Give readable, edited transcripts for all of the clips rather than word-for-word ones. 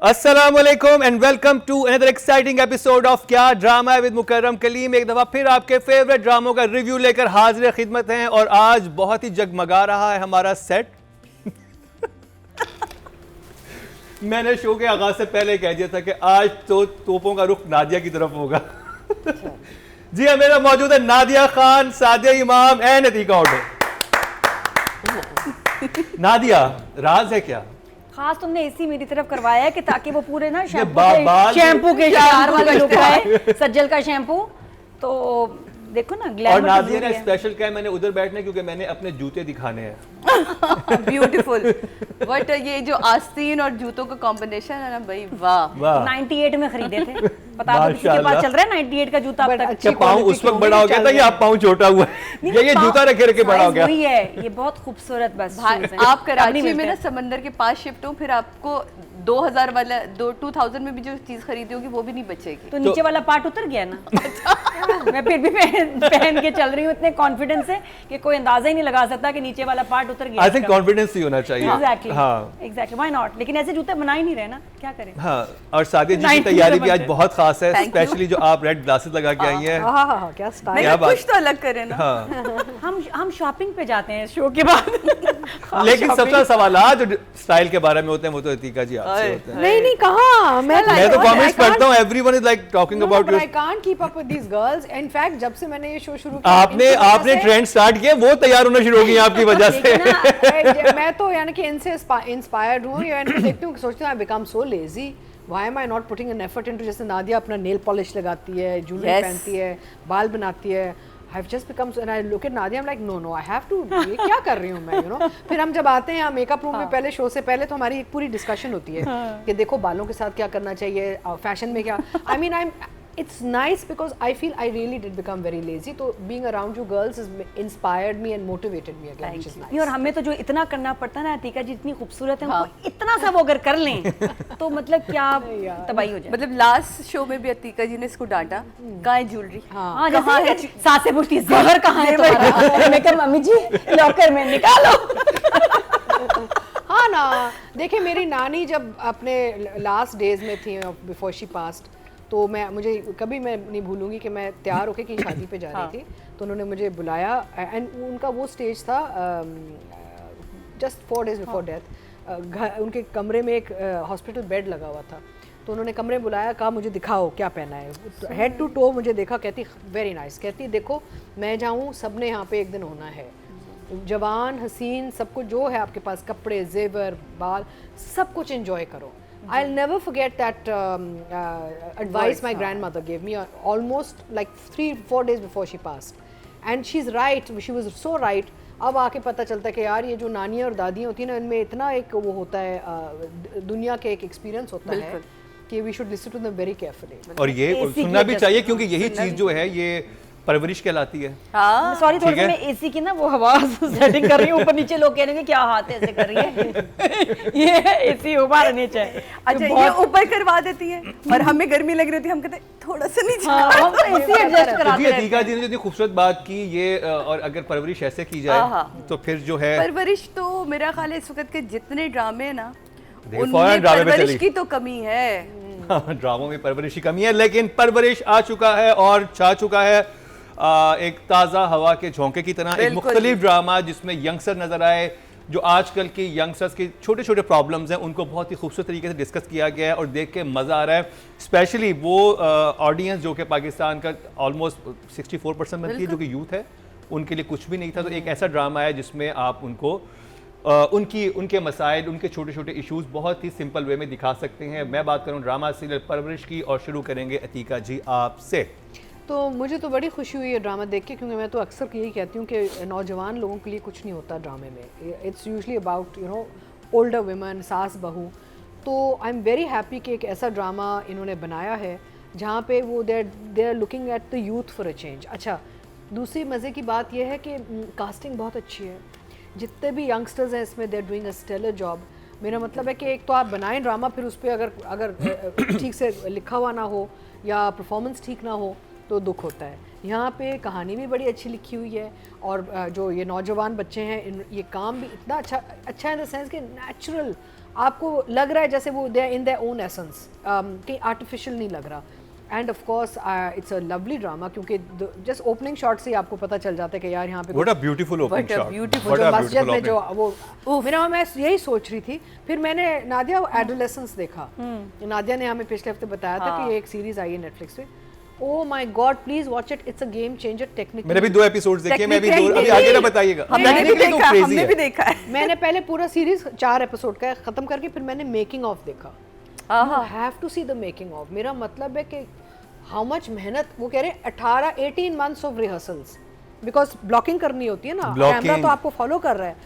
अस्सलामुअलैकुम and welcome to another exciting episode of क्या drama है विद मुकर्रम कलीम। एक दफा फिर आपके फेवरेट ड्रामों का रिव्यू लेकर हाजिर खिदमत हैं और आज बहुत ही जगमगा रहा है हमारा सेट। मैंने शो के आगाज से पहले कह दिया था कि आज तो तोपों का रुख नादिया की तरफ होगा। जी हाँ, मेरा मौजूद है नादिया खान, सादिया इमाम एंड अतीका ऑर्डर। नादिया, राज है क्या? खास तुमने एसी मेरी तरफ करवाया है कि ताकि वो पूरे ना शैम्पू के शार वाला लुक आए, सज्जल का शैम्पू। तो देखो ना ग्लैमर। और नादिया ने स्पेशल क्या है, मैंने उधर बैठने क्योंकि मैंने अपने जूते दिखाने हैं। ब्यूटीफुल। बट ये जो आस्तीन और जूतों का कॉम्बिनेशन है ना भाई, वाह। 98 में खरीदे थे, पता दो किसी के पास चल रहा है 98 का जूता अब तक। पाँव उस वक्त बड़ा हो गया था या अब पाँव छोटा हुआ है? ये जूता रखे रखे बड़ा हो गया। वही है, ये बहुत खूबसूरत। बस आप कराची में ना समंदर के पास शिफ्ट हो, फिर आपको 2000 वाला 2000 में भी जो चीज खरीदी होगी वो भी नहीं बचेगी। तो नीचे वाला पार्ट उतर गया ना। मैं फिर भी पहन के चल रही हूँ इतने कॉन्फिडेंस से कि कोई अंदाजा ही नहीं लगा सकता कि नीचे वाला पार्ट उतर गया। आई थिंक कॉन्फिडेंस ही होना चाहिए। Exactly, why not. लेकिन ऐसे जूते बना ही नहीं रहे ना, क्या करें। हाँ, और सादिया जी की तैयारी भी आज बहुत खास है, स्पेशली जो आप रेड ग्लासेस लगा के आई हैं। क्या स्टाइल है, कुछ तो अलग करें ना। हम शॉपिंग पे जाते हैं शो के बाद। लेकिन सबसे सवालात जो स्टाइल के बारे में होते हैं वो तो अतीका जी आपसे होते हैं। नहीं कहाँ, मैं तो कमेंट्स पढ़ता हूँ, everyone is like talking about you. I can't keep up with these girls. In fact जब से मैंने ये शो शुरू किया, आपने ट्रेंड स्टार्ट किया, वो तैयार होना शुरू हो गई आपकी वजह से। मैं तो यानी कि इनसे इंस्पायर्ड हूँ। या इनको देखती हूँ, सोचती हूँ I become so lazy, why am I not putting an effort into. जैसे नादिया अपना नेल पॉलिश लगाती है, ज्वेलरी पहनती है, बाल बनाती है। I've just become, and I look at Nadia, I'm like, no, I have to, ये क्या कर रही हूँ मैं, you know। फिर हम जब आते हैं यहाँ मेकअप रूम में, पहले शो से पहले तो हमारी एक पूरी डिस्कशन होती है कि देखो बालों के साथ क्या करना चाहिए, फैशन में क्या। I mean, it's nice because I feel I really did become very lazy. तो being around you girls has inspired me and motivated me again, which is nice. और हमें तो जो इतना करना पड़ता है ना, अतीका जी इतनी खूबसूरत है, उनको इतना सा वो अगर कर लें तो मतलब क्या तबाही हो जाए। मतलब लास्ट शो में भी अतीका जी ने इसको डांटा, कहाँ है ज्वेलरी, हाँ कहाँ है, सास से पूछती ज़हर कहाँ है तुम्हारा। मैं कहा मम्मी जी लॉकर में निकालो। हाँ ना, देखिए मेरी नानी जब अपने लास्ट डेज में थी बिफोर शी पास्ट, तो मुझे कभी मैं नहीं भूलूंगी कि मैं तैयार होके की शादी पे जा रही थी, तो उन्होंने मुझे बुलाया एंड उनका वो स्टेज था जस्ट 4 days बिफोर डेथ। उनके कमरे में एक हॉस्पिटल बेड लगा हुआ था, तो उन्होंने कमरे बुलाया, कहा मुझे दिखाओ क्या पहना है। हेड टू टो मुझे देखा, कहती वेरी नाइस, कहती देखो मैं जाऊँ सब ने यहाँ पे एक दिन होना है, जवान हसीन सब कुछ जो है आपके पास, कपड़े जेवर बाल सब कुछ एंजॉय करो। I'll never forget that advice my grandmother gave me almost like 3-4 days before she passed, and she's right, she was so right। अब आके पता चलता है कि यार ये जो नानियाँ और दादियाँ होती हैं ना, इनमें इतना एक वो होता है, दुनिया के एक एक्सपीरियंस होता है कि we should listen to them very carefully। और ये सुनना भी चाहिए क्योंकि यही चीज़ जो है ये परवरिश कहलाती है। सॉरी थोड़ा सा मैं एसी की ना वो हवा सेटिंग कर रही हूँ, ऊपर नीचे लोग कह रहे हैं कि क्या हाथ ऐसे कर रही है। ये एसी ऊपर नीचे। अच्छा ये ऊपर करवा देती है और हमें गर्मी लग रही थी, हम कहते थोड़ा सा नीचे एसी एडजस्ट कराते हैं। अतीका जी ने जो इतनी खूबसूरत बात की ये, और अगर परवरिश ऐसे की जाए तो फिर जो है परवरिश, तो मेरा ख्याल है इस वक्त के जितने ड्रामे ना उनमें परवरिश की तो कमी है। ड्रामों में परवरिश की कमी है, लेकिन परवरिश आ चुका है और छा चुका है एक ताज़ा हवा के झोंके की तरह, एक मुख्तलिफ ड्रामा जिसमें यंगस्टर नजर आए, जो आजकल की यंगस्टर्स के छोटे छोटे प्रॉब्लम्स हैं उनको बहुत ही खूबसूरत तरीके से डिस्कस किया गया है और देख के मज़ा आ रहा है। स्पेशली वो ऑडियंस जो कि पाकिस्तान का ऑलमोस्ट 64% बनती है, जो कि यूथ है, उनके लिए कुछ भी नहीं था। तो एक ऐसा ड्रामा है जिसमें आप उनको उनके मसाइल, उनके छोटे छोटे इश्यूज़ बहुत ही सिंपल वे में दिखा सकते हैं। मैं बात करूँ ड्रामा सीरियल परवरिश की, और शुरू करेंगे अतीका जी आपसे। तो मुझे तो बड़ी खुशी हुई है ड्रामा देख के, क्योंकि मैं तो अक्सर यही कहती हूँ कि नौजवान लोगों के लिए कुछ नहीं होता ड्रामे में। It's usually about you know older women, सास बहू। तो आई एम वेरी हैप्पी कि एक ऐसा ड्रामा इन्होंने बनाया है जहाँ पे वो they are looking at the youth for a change. अच्छा, दूसरी मज़े की बात यह है कि कास्टिंग बहुत अच्छी है, जितने भी यंगस्टर्स हैं इसमें they are doing a stellar job. मेरा मतलब है कि एक तो आप बनाएं ड्रामा, फिर उस पर अगर ठीक से लिखा हुआ ना हो या परफॉर्मेंस ठीक ना हो तो दुख होता है। यहाँ पे कहानी भी बड़ी अच्छी लिखी हुई है, और जो ये नौजवान बच्चे हैं ये काम भी इतना अच्छा है इन द सेंस कि नेचुरल आपको लग रहा है जैसे वो दे इन देयर ओन एसेंस, कहीं आर्टिफिशियल नहीं लग रहा। End of course it's a lovely drama, क्योंकि जस्ट ओपनिंग शॉट से ही आपको पता चल जाता है कि यार यहाँ पे what a beautiful opening shot, beautiful- जो मस्जिद में जो वो मेरा मैं यही सोच रही थी। फिर मैंने नादिया एडोलेसेंस देखा, नादिया ने हमें पिछले हफ्ते बताया था कि एक सीरीज आई है नेटफ्लिक्स पे। Oh my God, please watch it, it's a game changer technically. मैंने भी 2 एपिसोड्स देखे, मैं भी 2 Technically- अभी आगे ना बताइएगा। हमने भी Technically तो देखा, crazy हमने है। भी देखा है। मैंने पहले पूरा सीरीज 4 एपिसोड का खत्म करके फिर मैंने मेकिंग ऑफ देखा। You have to see the making of. मेरा मतलब है कि हाउ मच मेहनत, वो कह रहे हैं 18 months of rehearsals, because blocking करनी होती है ना, Blocking. कैमरा तो आपको फॉलो कर रहा है।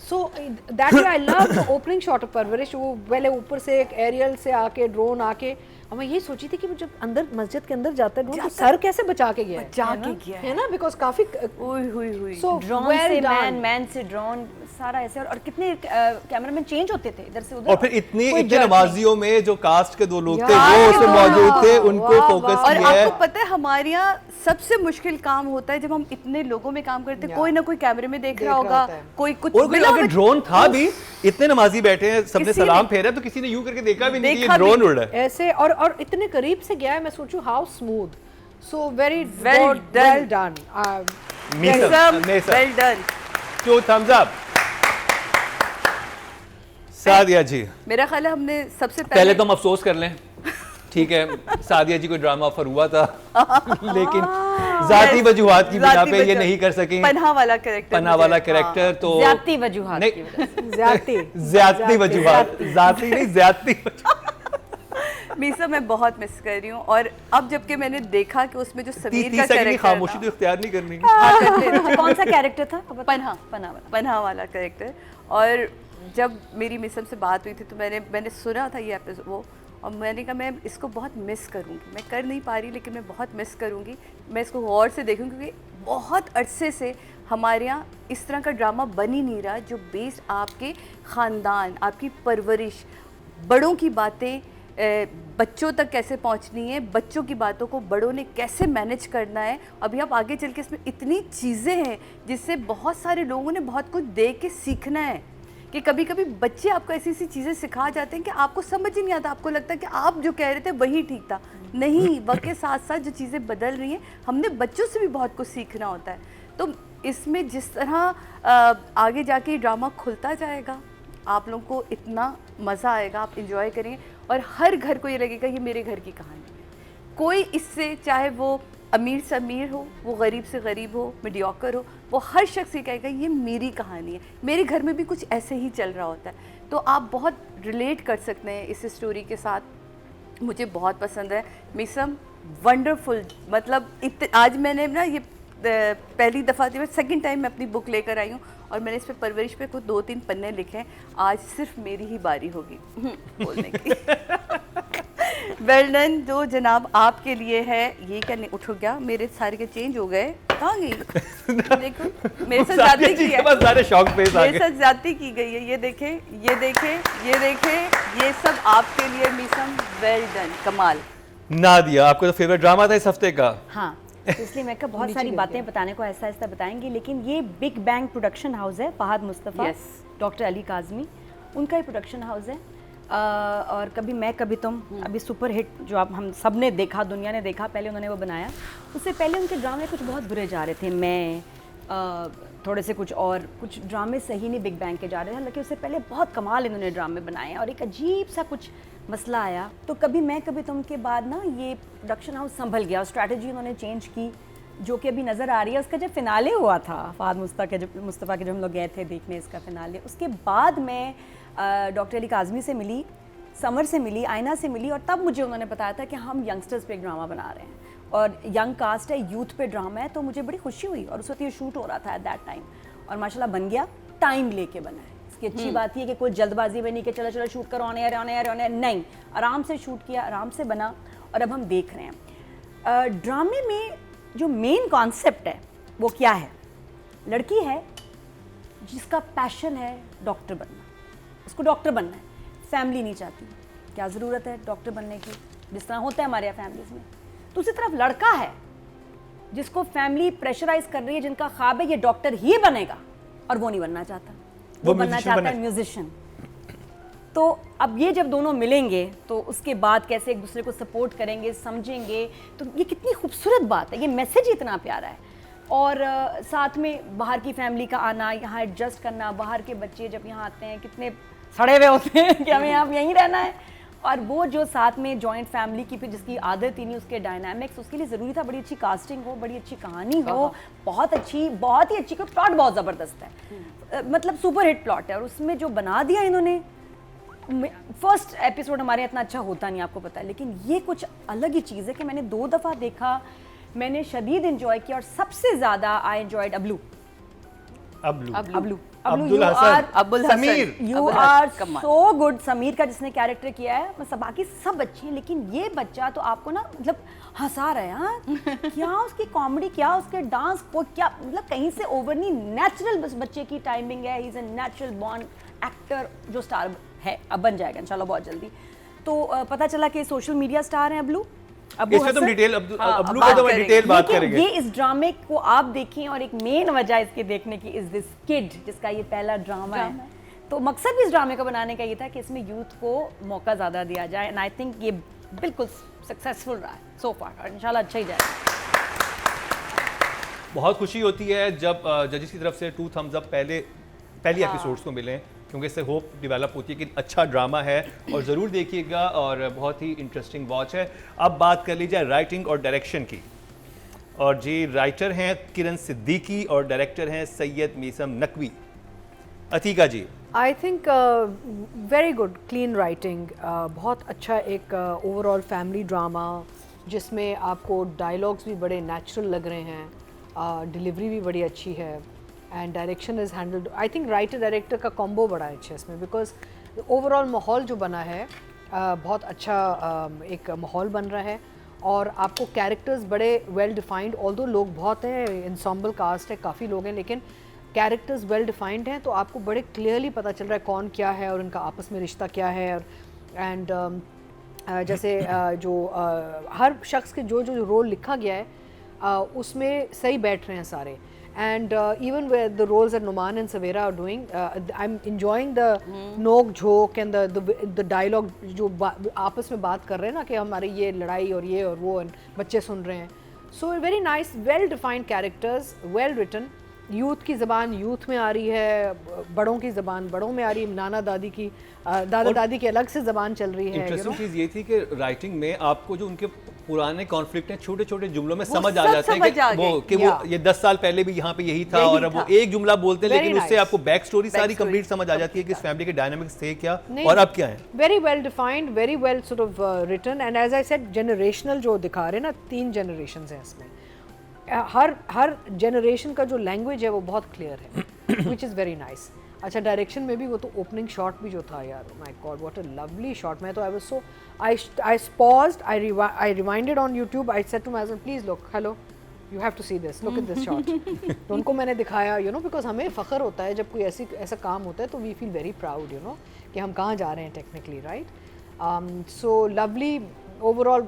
So that I love the opening shot of परवरिश। वो पहले ऊपर से एक एरियल से आके ड्रोन आके, और मैं ये सोची थी कि वो जब अंदर मस्जिद के अंदर जाता है ड्रोन तो सर कैसे बचा के गया है, बचा के गया है ना, बिकॉज काफी हुई सो ड्रोन से मैन से ड्रोन, सारा ऐसे। और कितने कैमरामैन चेंज होते थे इधर से उधर, और फिर इतने कोई इतने जर्क नमाजियों में जो कास्ट के 2 लोग थे यार, वो उसमें मौजूद थे, वाह, उनको वाह, फोकस और किया है। आपको पता है हमारे यहाँ सबसे मुश्किल काम होता है जब हम इतने लोगों में काम करते हैं, कोई ना कोई कैमरे में देख रहा होगा, होता है। कोई कुछ और बिना अगर ड्रोन था भी, इतने नमाजी बैठे हैं, सबने किसी सलाम ने- फेरा तो किसी ने यूं करके देखा भी नहीं कि ये देखा भी ड्रोन नहीं। उड़ रहा है। ऐसे और इतने करीब से गया है, मैं सोचूं how smooth, so very Well well done. Well done. 2 thumbs up। Sadiya ji, मेरा ख्याल है हमने सबसे पहले तो हम अफसोस कर लें, ठीक है, सादिया जी को ड्रामा ऑफर हुआ था लेकिन जाती वजूहात की बिना पे ये नहीं कर सकी। पन्हा वाला कैरेक्टर, पन्हा वाला कैरेक्टर तो ज्यादती वजूहात की नहीं, वजह से। ज्यादती वजूहात, जाती नहीं ज्यादती मीसा मैं बहुत मिस कर रही हूँ। और अब जबकि मैंने देखा कि उसमें जो समीर 30 का सेकंड की कैरेक्टर खामोशी तो इख्तियार नहीं करनी। अच्छा, कौन सा कैरेक्टर था? पन्हा पन्हा वाला कैरेक्टर। और जब मेरी मिसम से बात हुई थी तो मैंने सुना था ये एपिसोड वो, और मैंने कहा मैं इसको बहुत मिस करूँगी, मैं कर नहीं पा रही लेकिन मैं बहुत मिस करूँगी, मैं इसको गौर से देखूँगी, क्योंकि बहुत अरसे से हमारे यहाँ इस तरह का ड्रामा बन ही नहीं रहा जो बेस्ड आपके ख़ानदान, आपकी परवरिश, बड़ों की बातें बच्चों तक कैसे पहुंचनी है, बच्चों की बातों को बड़ों ने कैसे मैनेज करना है। अभी आप आगे चल के इसमें इतनी चीज़ें हैं जिससे बहुत सारे लोगों ने बहुत कुछ देख के सीखना है, कि कभी कभी बच्चे आपको ऐसी ऐसी चीज़ें सिखा जाते हैं कि आपको समझ ही नहीं आता, आपको लगता है कि आप जो कह रहे थे वही ठीक था। नहीं, वक्त के साथ साथ जो चीज़ें बदल रही हैं, हमने बच्चों से भी बहुत कुछ सीखना होता है। तो इसमें जिस तरह आगे जाके ड्रामा खुलता जाएगा, आप लोगों को इतना मज़ा आएगा, आप इंजॉय करेंगे और हर घर को ये लगेगा ये मेरे घर की कहानी है। कोई इससे, चाहे वो अमीर से अमीर हो, वो गरीब से गरीब हो, मीडियोकर हो, वो हर शख्स ये कहेगा ये मेरी कहानी है, मेरे घर में भी कुछ ऐसे ही चल रहा होता है। तो आप बहुत रिलेट कर सकते हैं इस स्टोरी के साथ। मुझे बहुत पसंद है मिसम, वंडरफुल। मतलब आज मैंने ना ये पहली दफ़ा थी, सेकंड टाइम मैं अपनी बुक लेकर आई हूँ और मैंने इस पे परवरिश पे कुछ 2-3 पन्ने लिखे हैं। आज सिर्फ मेरी ही बारी होगी बोलने की। Well done. जो जनाब आपके लिए है, ये क्या नहीं उठ गया, मेरे सारे के चेंज हो गए, कहाँ गई? देखो मेरे साथ ज्यादती की है, सारे शौक पे मेरे साथ ज्यादती की गई है। ये देखें, ये देखें, ये देखें, ये सब आपके लिए मिसम। वेल डन, कमाल। नादिया, आपका तो फेवरेट ड्रामा था इस हफ्ते का। हाँ, इसलिए मैं कहा बहुत सारी बातें बताने को आहिस्ता आहिस्ता बताएंगे, लेकिन ये बिग बैंग प्रोडक्शन हाउस है, फहद मुस्तफ़ा, डॉक्टर अली काज़मी, उनका ही प्रोडक्शन हाउस है। और कभी मैं कभी तुम, अभी सुपर हिट जो आप हम सब ने देखा, दुनिया ने देखा, पहले उन्होंने वो बनाया। उससे पहले उनके ड्रामे कुछ बहुत बुरे जा रहे थे, मैं थोड़े से कुछ ड्रामे सही नहीं बिग बैंग के जा रहे थे, हालांकि उससे पहले बहुत कमाल इन्होंने ड्रामे बनाए और एक अजीब सा कुछ मसला आया। तो कभी मैं कभी तुम के बाद ना ये प्रोडक्शन हाउस संभल गया, स्ट्रैटेजी उन्होंने चेंज की, जो कि अभी नज़र आ रही है। उसका जब फिनाले हुआ था फहद मुस्तफ़ा के जो हम लोग गए थे देखने इसका फिनाले, उसके बाद मैं डॉक्टर अली काज़मी से मिली, समर से मिली, आयना से मिली, और तब मुझे उन्होंने बताया था कि हम यंगस्टर्स पे एक ड्रामा बना रहे हैं और यंग कास्ट है, यूथ पे ड्रामा है। तो मुझे बड़ी खुशी हुई और उस वक्त ये शूट हो रहा था एट दैट टाइम, और माशाल्लाह बन गया। टाइम लेके बना है। इसकी अच्छी बात ये है कि कोई जल्दबाजी में नहीं कि चलो चलो शूट करो, आने नहीं, आराम से शूट किया, आराम से बना, और अब हम देख रहे हैं। ड्रामे में जो मेन कॉन्सेप्ट है वो क्या है? लड़की है जिसका पैशन है डॉक्टर बनना, उसको डॉक्टर बनना है, फैमिली नहीं चाहती, क्या ज़रूरत है डॉक्टर बनने की, जिस तरह होता है हमारे यहाँ फैमिलीज में। दूसरी तरफ लड़का है जिसको फैमिली प्रेशराइज कर रही है, जिनका ख्वाब है ये डॉक्टर ही बनेगा और वो नहीं बनना चाहता, वो बनना चाहता है म्यूजिशियन। तो अब ये जब दोनों मिलेंगे तो उसके बाद कैसे एक दूसरे को सपोर्ट करेंगे, समझेंगे, तो ये कितनी खूबसूरत बात है, ये मैसेज इतना प्यारा है। और साथ में बाहर की फैमिली का आना, यहाँ एडजस्ट करना, बाहर के बच्चे जब यहाँ आते हैं कितने सड़े हुए होते हैं कि हमें यहाँ यहीं रहना है, और वो जो साथ में जॉइंट फैमिली की फिर जिसकी आदत ही नहीं, उसके डायनामिक्स, उसके लिए ज़रूरी था बड़ी अच्छी कास्टिंग हो, बड़ी अच्छी कहानी हो, बहुत ही अच्छी प्लॉट बहुत ज़बरदस्त है, मतलब सुपर हिट प्लॉट है। और उसमें जो बना दिया इन्होंने, फर्स्ट एपिसोड हमारे इतना अच्छा होता नहीं, आपको पता है, लेकिन ये कुछ अलग ही चीज़ है कि मैंने 2 दफ़ा देखा, मैंने शदीद एंजॉय किया, और सबसे ज़्यादा आई एंजॉयड अब्लू, Abdul Hasan, Sameer, you are so good. Sameer का जिसने कैरेक्टर किया है, मतलब बाकी सब अच्छी हैं, लेकिन ये बच्चा तो आपको ना मतलब हंसा रहा है। हाँ क्या उसकी कॉमेडी, क्या उसके डांस को, क्या मतलब कहीं से ओवर नहीं, नेचुरल बस बच्चे की टाइमिंग है, he is a natural born actor जो स्टार है, अब बन जाएगा इंशाल्लाह बहुत जल्दी। तो पता चला कि सोशल मीडिया स्टार हैं अब्लू इसमें तुम डिटेल अब्लू को तो मैं डिटेल बात करेंगे। ये इस ड्रामे को आप देखें, और एक मेन वजह इसके देखने की इज दिस किड, जिसका ये पहला ड्रामा है। तो मकसद भी इस ड्रामे को बनाने का ये था कि इसमें यूथ को मौका ज़्यादा दिया जाए, एंड आई थिंक ये बिल्कुल सक्सेसफुल रहा है सो फार, और इंशाल्लाह अच्छा ही जाएगा। बहुत खुशी होती है जब जजेस की तरफ से 2 थम्स अप पहली एपिसोड्स को मिलें, क्योंकि इससे होप डेवलप होती है कि अच्छा ड्रामा है, और ज़रूर देखिएगा, और बहुत ही इंटरेस्टिंग वॉच है। अब बात कर लीजिए राइटिंग और डायरेक्शन की, और जी राइटर हैं किरण सिद्दीकी और डायरेक्टर हैं Syed Meesam Naqvi. Atiqa ji, I think very good, clean writing, बहुत अच्छा एक ओवरऑल फैमिली ड्रामा जिसमें आपको डायलॉग्स भी बड़े नेचुरल लग रहे हैं, डिलीवरी भी बड़ी अच्छी है, and direction is handled, I think writer director का कॉम्बो बड़ा अच्छा है इसमें, बिकॉज ओवरऑल माहौल जो बना है बहुत अच्छा एक माहौल बन रहा है, और आपको कैरेक्टर्स बड़े वेल डिफाइंड, ऑल्दो लोग बहुत हैं, इंसॉम्बल कास्ट है, काफ़ी लोग हैं, लेकिन कैरेक्टर्स वेल डिफाइंड हैं, तो आपको बड़े क्लियरली पता चल रहा है कौन क्या है और इनका आपस में रिश्ता क्या है, और एंड जैसे जो हर शख्स के जो जो रोल लिखा गया है उसमें सही बैठ रहे हैं सारे, and even where the roles that Numan and Savera are doing, I'm enjoying the नोक झोंक and the dialogue जो आपस में बात कर रहे हैं ना, कि हमारे ये लड़ाई और ये और वो, बच्चे सुन रहे हैं, so very nice, well defined characters, well written, youth की ज़बान यूथ में आ रही है, बड़ों की ज़बान बड़ों में आ रही है, नाना दादी की दादा दादी की अलग से ज़बान चल रही है। इंटरेस्टिंग चीज़ ये थी कि राइटिंग में आपको जो उनके पुराने कॉन्फ्लिक्ट हैं छोटे छोटे जुमलों में समझ आ जाते हैं कि वो ये 10 साल पहले भी यहाँ पे यही था, और अब वो एक जुमला बोलते हैं, लेकिन उससे आपको बैक स्टोरी सारी कंप्लीट समझ आ जाती है कि इस फैमिली के डायनामिक्स थे क्या और अब क्या है। Very well defined, very well sort of written, and as I said generational जो दिखा रहे हैं ना, 3 जनरेशंस हैं इसमें, हर जनरेशन का जो लैंग्वेज है वो बहुत क्लियर है, विच इज़ वेरी नाइस। अच्छा डायरेक्शन में भी वो तो ओपनिंग शॉट भी जो था यार, my god what a lovely shot, मैं तो I was so I paused, I rewinded on YouTube, I said to my husband please look, hello you have to see this, look at this shot. तो उनको मैंने दिखाया, you know, because हमें फ़ख्र होता है जब कोई ऐसा काम होता है, तो we feel very proud, you know, कि हम कहाँ जा रहे हैं technically, right. So lovely overall.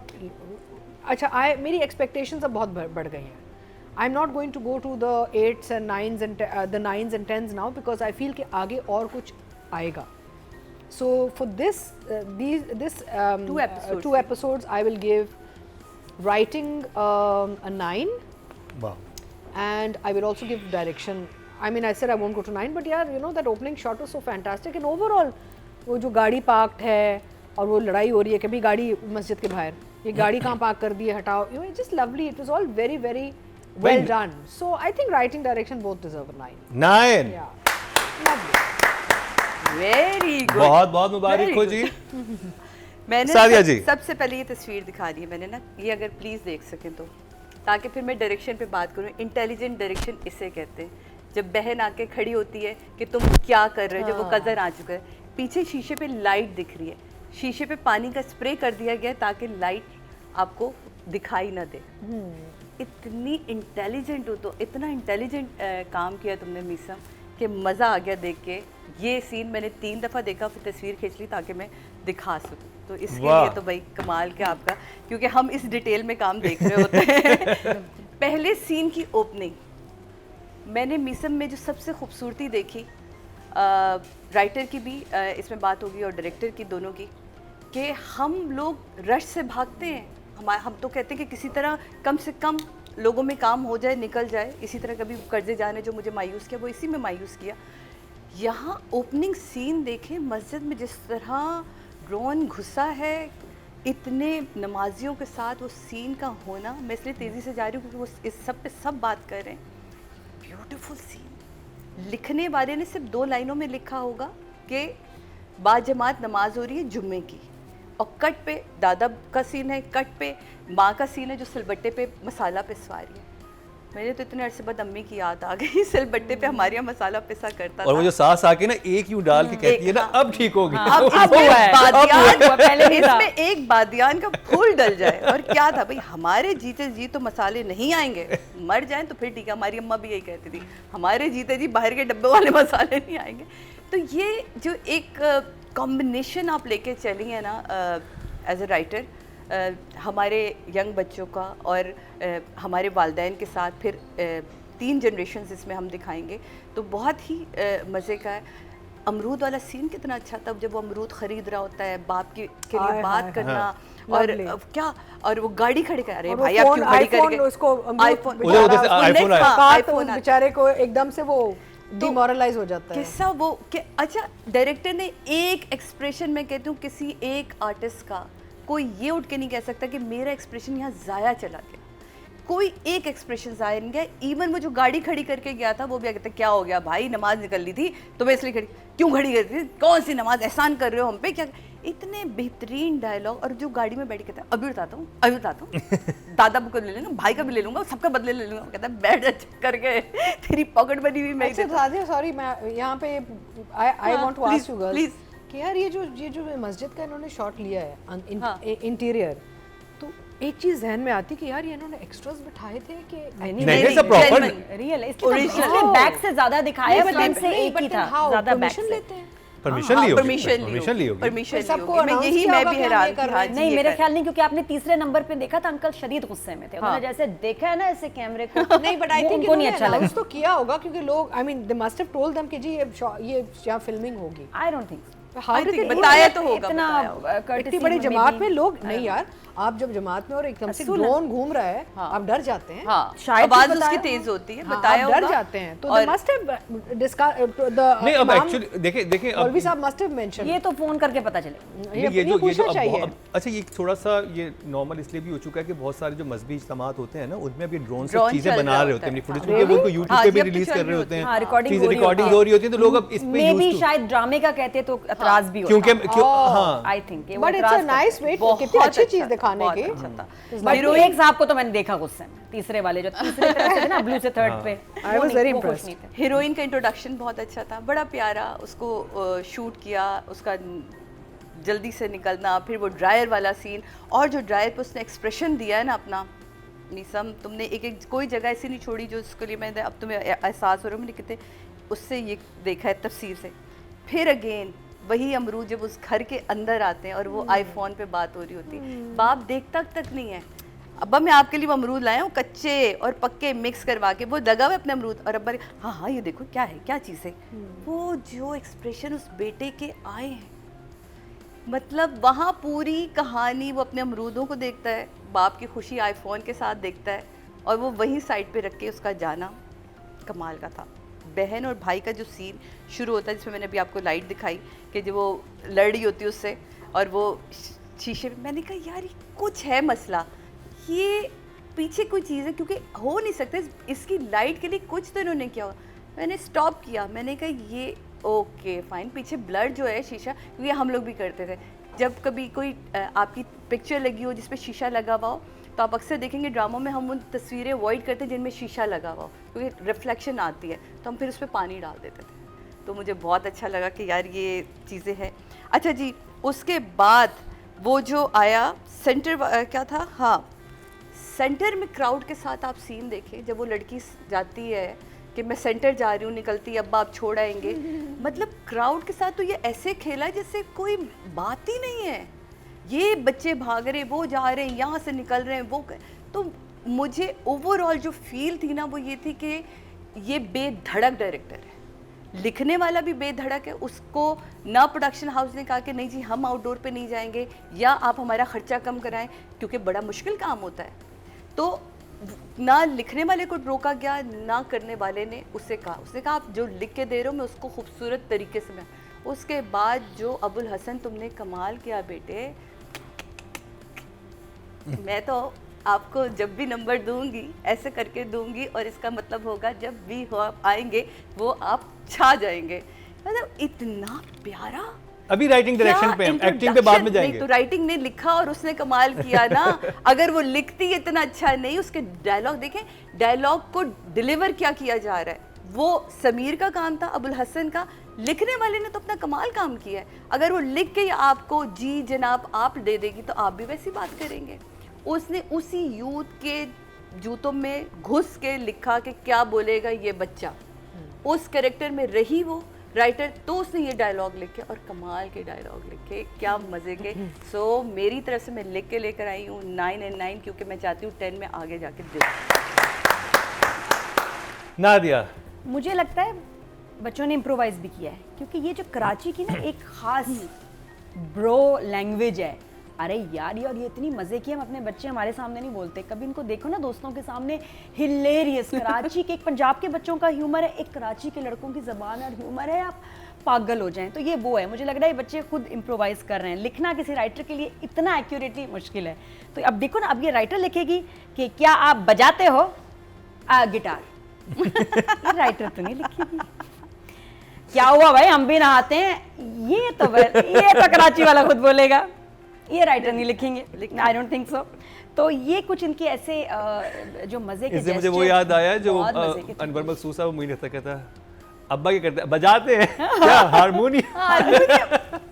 अच्छा मेरी एक्सपेक्टेशंस अब बहुत बढ़ गई हैं। I'm not going to go to the 8s and 9s and the 9s and 10s now, because I feel कि आगे और कुछ आएगा. So for this two episodes I will give writing a 9. Wow. And I will also give direction. I mean I said I won't go to 9, but yeah, you know, that opening shot was so fantastic, and overall वो जो गाड़ी parked है और वो लड़ाई हो रही है कि भाई गाड़ी मस्जिद के बाहर, ये गाड़ी कहाँ पार्क कर दी है, हटाओ, you know, just lovely. It was all very very well done. So I think writing, direction both deserve a 9. 9. Yeah, lovely. Very good. बहुत बहुत मुबारक हो जी। मैंने सादिया जी सबसे पहले ये तस्वीर दिखा दी है मैंने ना, ये अगर प्लीज़ देख सकें तो, ताकि फिर मैं डायरेक्शन पे बात करूँ। इंटेलिजेंट डायरेक्शन इसे कहते हैं, जब बहन आके खड़ी होती है कि तुम क्या कर रहे हो, जब वो कज़न आ चुका है, पीछे शीशे पे लाइट दिख रही है, शीशे पे पानी का स्प्रे कर दिया गया ताकि लाइट आपको दिखाई ना दे। इतनी इंटेलिजेंट हो, तो इतना इंटेलिजेंट काम किया तुमने मीसा कि मज़ा आ गया देख के। ये सीन मैंने 3 दफ़ा देखा, फिर तस्वीर खींच ली ताकि मैं दिखा सकूँ, तो इसके लिए तो भाई कमाल के आपका, क्योंकि हम इस डिटेल में काम देख रहे होते हैं। पहले सीन की ओपनिंग मैंने मीसम में जो सबसे खूबसूरती देखी, राइटर की भी इसमें बात होगी और डायरेक्टर की, दोनों की, कि हम लोग रश से भागते हैं। हम तो कहते हैं कि किसी तरह कम से कम लोगों में काम हो जाए, निकल जाए। इसी तरह कभी कर्जे जाने जो मुझे मायूस किया, वो इसी में मायूस किया। यहाँ ओपनिंग सीन देखें, मस्जिद में जिस तरह ड्रोन घुसा है, इतने नमाजियों के साथ वो सीन का होना, मैं इसलिए तेज़ी से जा रही हूँ क्योंकि वो इस सब पे सब बात कर रहे हैं। Beautiful scene. लिखने वाले ने सिर्फ 2 लाइनों में लिखा होगा कि बाजमात नमाज हो रही है जुम्मे की, और कट पे दादा का सीन है, कट पे माँ का सीन है जो सिलबट्टे पे मसाला पिसवा रही है। मेरे तो इतने अरसे बाद अम्मी की याद आ गई, सिलबट्टे पे हमारे यहाँ मसाला पिसा करता और वो जो सास आके ना एक यूं डाल के कहती है ना, अब ठीक हो गया। अब इसमें बादियान, इसमें एक बादियान का फूल डल जाए। और क्या था भाई, हमारे जीते जी तो मसाले नहीं आएंगे, मर जाएं तो फिर ठीक है। हमारी अम्मा भी यही कहती थी, हमारे जीते जी बाहर के डब्बे वाले मसाले नहीं आएंगे। तो ये जो एक कॉम्बिनेशन आप लेके चली है ना एज ए राइटर, हमारे यंग बच्चों का और हमारे वालिदैन के साथ, फिर 3 जनरेशन्स इसमें हम दिखाएंगे, तो बहुत ही मज़े का है। अमरूद वाला सीन कितना अच्छा था, जब वो अमरूद ख़रीद रहा होता है, बाप के लिए बात करना, और क्या, और वो गाड़ी खड़ी कर रहे हैं, भाई आप क्यों खड़ी करके, उसको आईफोन बेचारे को एकदम से वो डिमोरलाइज हो जाता है। किस्सा वो कि अच्छा, डायरेक्टर ने एक एक्सप्रेशन में, कहती हूँ किसी एक आर्टिस्ट का कोई ये उठ के नहीं कह सकता कि मेरा एक्सप्रेशन यहाँ ज़ाया चला गया। कोई एक एक्सप्रेशन ज़ाया नहीं गया। इवन वो जो गाड़ी खड़ी करके गया था, वो भी कहते क्या हो गया भाई, नमाज निकल ली थी तो मैं इसलिए खड़ी, क्यों खड़ी कर थी, कौन सी नमाज, एहसान कर रहे हो हम पे क्या। इतने बेहतरीन डायलॉग। और जो गाड़ी में बैठ के कहता है अभी बताता हूँ, अभी बताता हूँ, दादा को ले लूँगा, भाई का भी ले लूँगा, सबका बदले ले लूँगा। कहता है बैठ अच्छा करके, तेरी पॉकेट बनी हुई मैं। सॉरी, मैं यहाँ पे I want to ask you girls कि यार ये जो मस्जिद का इन्होंने शॉट लिया है इंटीरियर, तो एक चीज ध्यान में आती कि यार ये इन्होंने एक्स्ट्रास बिठाए थे कि नहीं, सब प्रॉपर रियल है। इसलिए बैक से ज्यादा दिखाया, फ्रंट से एक ही था, ज्यादा बैक से लेते हैं। परमिशन ली होगी। मैं यही मैं भी हैरान कर रहा। नहीं, मेरे ख्याल नहीं, क्योंकि आपने तीसरे नंबर पे देखा था अंकल शदीद गुस्से में थे। उन्होंने जैसे देखा है ना ऐसे कैमरे को, नहीं, बट आई थिंक उनको नहीं अच्छा लगा। तो किया होगा क्योंकि लोग, I mean they must have told them कि जी ये यहाँ फिल्मिंग होगी। आई डोंट थिंक बताया तो होगा, इतनी बड़ी जमात में लोग नहीं यार, आप जब जमात में और एकदम से ड्रोन घूम रहा है, आप डर जाते हैं। शायद आवाज उसकी तेज होती है, बताया होगा, डर जाते हैं। तो they must have discuss the नहीं, अब एक्चुअली देखें मौलवी साहब मस्ट हैव मेंशन, ये तो फोन करके पता चले। ये जो अच्छा, ये थोड़ा सा ये नॉर्मल इसलिए भी हो चुका है कि बहुत सारे जो मजहबी इज्तिमात होते हैं ना, उनमें अभी ड्रोन से चीजें बना रहे होते हैं, अपनी फुटेज क्योंकि वो यूट्यूब पे भी रिलीज कर रहे होते हैं, रिकॉर्डिंग हो रही होती है, तो लोग अब इस पे भी शायद ड्रामे का कहते तो एतराज भी होता, क्योंकि हाँ, I think but it's a nice way, कितनी अच्छी चीज दिखाने की। हीरोइन साहब को तो मैंने देखा गुस्से में, तीसरे वाले जो तीसरे तरफ से थे ना, ब्लू से थर्ड पे, I was very impressed. Heroine का इंट्रोडक्शन बहुत अच्छा था, बड़ा प्यारा, उसको शूट किया, उसका जल्दी से निकलना, फिर वो ड्रायर वाला सीन, और जो ड्रायर पे उसने एक्सप्रेशन दिया है ना अपना, निसम तुमने एक कोई जगह ऐसी नहीं छोड़ी जो उसके लिए मैं, अब तुम्हें एहसास हो रहा है, मैंने कितने उससे ये देखा है तफसीर से। फिर अगेन वही अमरूद जब उस घर के अंदर आते हैं और वो आईफोन पे बात हो रही होती है, बाप देखता तक नहीं है, अब्बा मैं आपके लिए अमरूद लाया हूँ, कच्चे और पक्के मिक्स करवा के, वो लगा हुआ अपने अमरूद, और अब्बा हाँ हाँ ये देखो क्या है, क्या चीज़ है। वो जो एक्सप्रेशन उस बेटे के आए हैं, मतलब वहाँ पूरी कहानी, वो अपने अमरूदों को देखता है, बाप की खुशी आईफोन के साथ देखता है, और वो वहीं साइड पे रख के उसका जाना कमाल का था। बहन और भाई का जो सीन शुरू होता है, जिसमें मैंने अभी आपको लाइट दिखाई कि जब वो लड़ी होती है उससे, और वो शीशे में, मैंने कहा यार ये कुछ है मसला, ये पीछे कोई चीज़ है, क्योंकि हो नहीं सकता इसकी लाइट के लिए कुछ तो इन्होंने किया। मैंने स्टॉप किया, मैंने कहा ये ओके फाइन, पीछे ब्लर जो है शीशा, क्योंकि हम लोग भी करते थे, जब कभी कोई आपकी पिक्चर लगी हो जिस पे शीशा लगा हुआ हो, तो आप अक्सर देखेंगे ड्रामों में हम उन तस्वीरें अवॉइड करते हैं जिनमें शीशा लगा हुआ हो, क्योंकि रिफ्लेक्शन आती है, तो हम फिर उस पर पानी डाल देते थे। तो मुझे बहुत अच्छा लगा कि यार ये चीज़ें हैं। अच्छा जी, उसके बाद वो जो आया सेंटर क्या था, हाँ सेंटर में क्राउड के साथ आप सीन देखें, जब वो लड़की जाती है कि मैं सेंटर जा रही हूँ, निकलती है अब्बा आप छोड़ आएंगे, मतलब क्राउड के साथ तो ये ऐसे खेला है जैसे कोई बात ही नहीं है, ये बच्चे भाग रहे, वो जा रहे हैं, यहाँ से निकल रहे हैं, वो तो मुझे ओवरऑल जो फील थी ना, वो ये थी कि ये बेधड़क डायरेक्टर है, लिखने वाला भी बेधड़क है, उसको ना प्रोडक्शन हाउस ने कहा कि नहीं जी हम आउटडोर पे नहीं जाएंगे या आप हमारा खर्चा कम कराएं, क्योंकि बड़ा मुश्किल काम होता है। तो ना लिखने वाले को रोका गया, ना करने वाले ने उससे कहा आप जो लिख के दे रहे हो मैं उसको खूबसूरत तरीके से मैं। उसके बाद जो अबुल हसन तुमने कमाल किया बेटे, मैं तो आपको जब भी नंबर दूंगी ऐसे करके दूंगी, और इसका मतलब होगा जब भी हो आप आएंगे वो आप छा जाएंगे। मतलब इतना प्यारा। अभी राइटिंग डायरेक्शन पे, एक्टिंग पे बाद में जाएंगे। तो राइटिंग ने लिखा और उसने कमाल किया ना। अगर वो लिखती इतना अच्छा नहीं, उसके डायलॉग देखें, डायलॉग को डिलीवर क्या किया जा रहा है, वो समीर का काम था, अबुल हसन का। लिखने वाले ने तो अपना कमाल काम किया है। अगर वो लिख के आपको जी जनाब आप दे देगी तो आप भी वैसी बात करेंगे। उसने उसी यूथ के जूतों में घुस के लिखा कि क्या बोलेगा ये बच्चा, उस कैरेक्टर में रही वो राइटर, तो उसने ये डायलॉग लिखे और कमाल के डायलॉग लिखे, क्या मज़े के। सो मेरी तरफ से मैं लिख के लेकर आई हूँ 9 and 9, क्योंकि मैं चाहती हूँ 10 में आगे जाके दे। नादिया, मुझे लगता है बच्चों ने इम्प्रोवाइज भी किया है, क्योंकि ये जो कराची की ना एक खास ब्रो लैंग्वेज है। अरे यार ये इतनी मज़े की, हम अपने बच्चे हमारे सामने नहीं बोलते, कभी इनको देखो ना दोस्तों के सामने, हिलेरियस। कराची के, एक पंजाब के बच्चों का ह्यूमर है, एक कराची के लड़कों की ज़बान और ह्यूमर है, आप पागल हो जाएं। तो ये वो है, मुझे लग रहा है ये बच्चे खुद इम्प्रोवाइज़ कर रहे हैं। लिखना किसी राइटर के लिए इतना एक्यूरेटली मुश्किल है। तो अब देखो ना, अब ये राइटर लिखेगी कि क्या आप बजाते हो गिटार, ये राइटर तो नहीं लिखेगी। क्या हुआ भाई हम भी नहाते हैं, ये तो कराची वाला खुद बोलेगा, ये राइटर नहीं लिखेंगे। I don't think so. तो ये कुछ इनके ऐसे जो मजे के, इससे मुझे वो याद आया जो अनवर मकसूद साहब मुझे कहता अब्बा क्या करते हैं, बजाते हैं क्या हारमोनियम।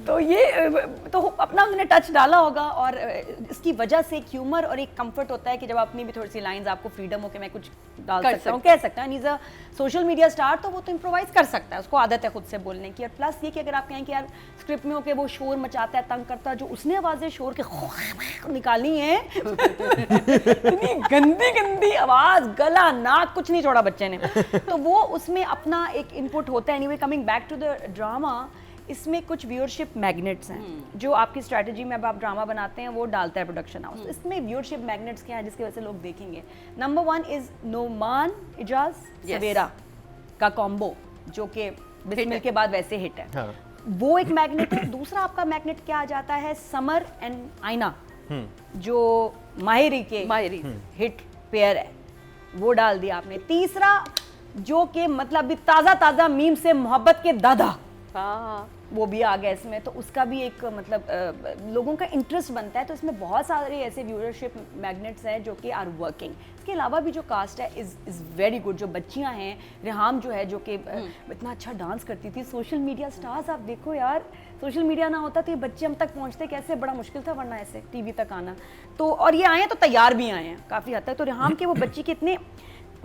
तो ये तो अपना उन्होंने टच डाला होगा, और इसकी वजह से एक ह्यूमर और एक कंफर्ट होता है कि जब अपनी भी थोड़ी सी लाइंस, आपको फ्रीडम हो कि मैं कुछ डाल सकता हूँ, कह सकता है। नीज़ सोशल मीडिया स्टार, तो वो तो इम्प्रोवाइज कर सकता है, उसको आदत है खुद से बोलने की। और प्लस ये कि अगर आप कहें कि यार स्क्रिप्ट में हो के वो शोर मचाता है, तंग करता है, जो उसने आवाज़ें शोर के निकाली हैं इतनी गंदी गंदी आवाज़, गला नाक कुछ नहीं छोड़ा बच्चे ने, तो वो उसमें अपना एक इनपुट होता है। Anyway, coming back to the drama, इसमें कुछ व्यूअरशिप मैग्नेट्स हैं जो आपकी स्ट्रैटेजी में अब आप ड्रामा बनाते हैं वो डालता है प्रोडक्शन हाउस। इसमें व्यूअरशिप मैग्नेट्स क्या है जिसकी वजह से लोग देखेंगे? नंबर 1 इज नोमान इजाज सवेरा का कॉम्बो, जो कि बिस्मिल के बाद वैसे हिट है। हाँ। वो एक मैग्नेट है। दूसरा आपका मैग्नेट क्या आ जाता है? समर एंड आईना, जो माहिरी के हिट पेयर है, वो डाल दिया आपने। तीसरा जो कि मतलब भी ताज़ा ताज़ा मीम से मोहब्बत के दादा, वो भी आ गया इसमें, तो उसका भी एक मतलब लोगों का इंटरेस्ट बनता है। तो इसमें बहुत सारे ऐसे व्यूअरशिप मैग्नेट्स हैं जो कि आर वर्किंग। इसके अलावा भी जो कास्ट है इज़ वेरी गुड। जो बच्चियां हैं, रेहाम जो है जो कि इतना अच्छा डांस करती थी। सोशल मीडिया स्टार्स, आप देखो यार, सोशल मीडिया ना होता तो ये बच्चे हम तक पहुंचते कैसे, बड़ा मुश्किल था वरना ऐसे टीवी तक आना। तो और ये आए हैं तो तैयार भी आए हैं काफ़ी हद तक। तो रेहाम के वो बच्ची के इतने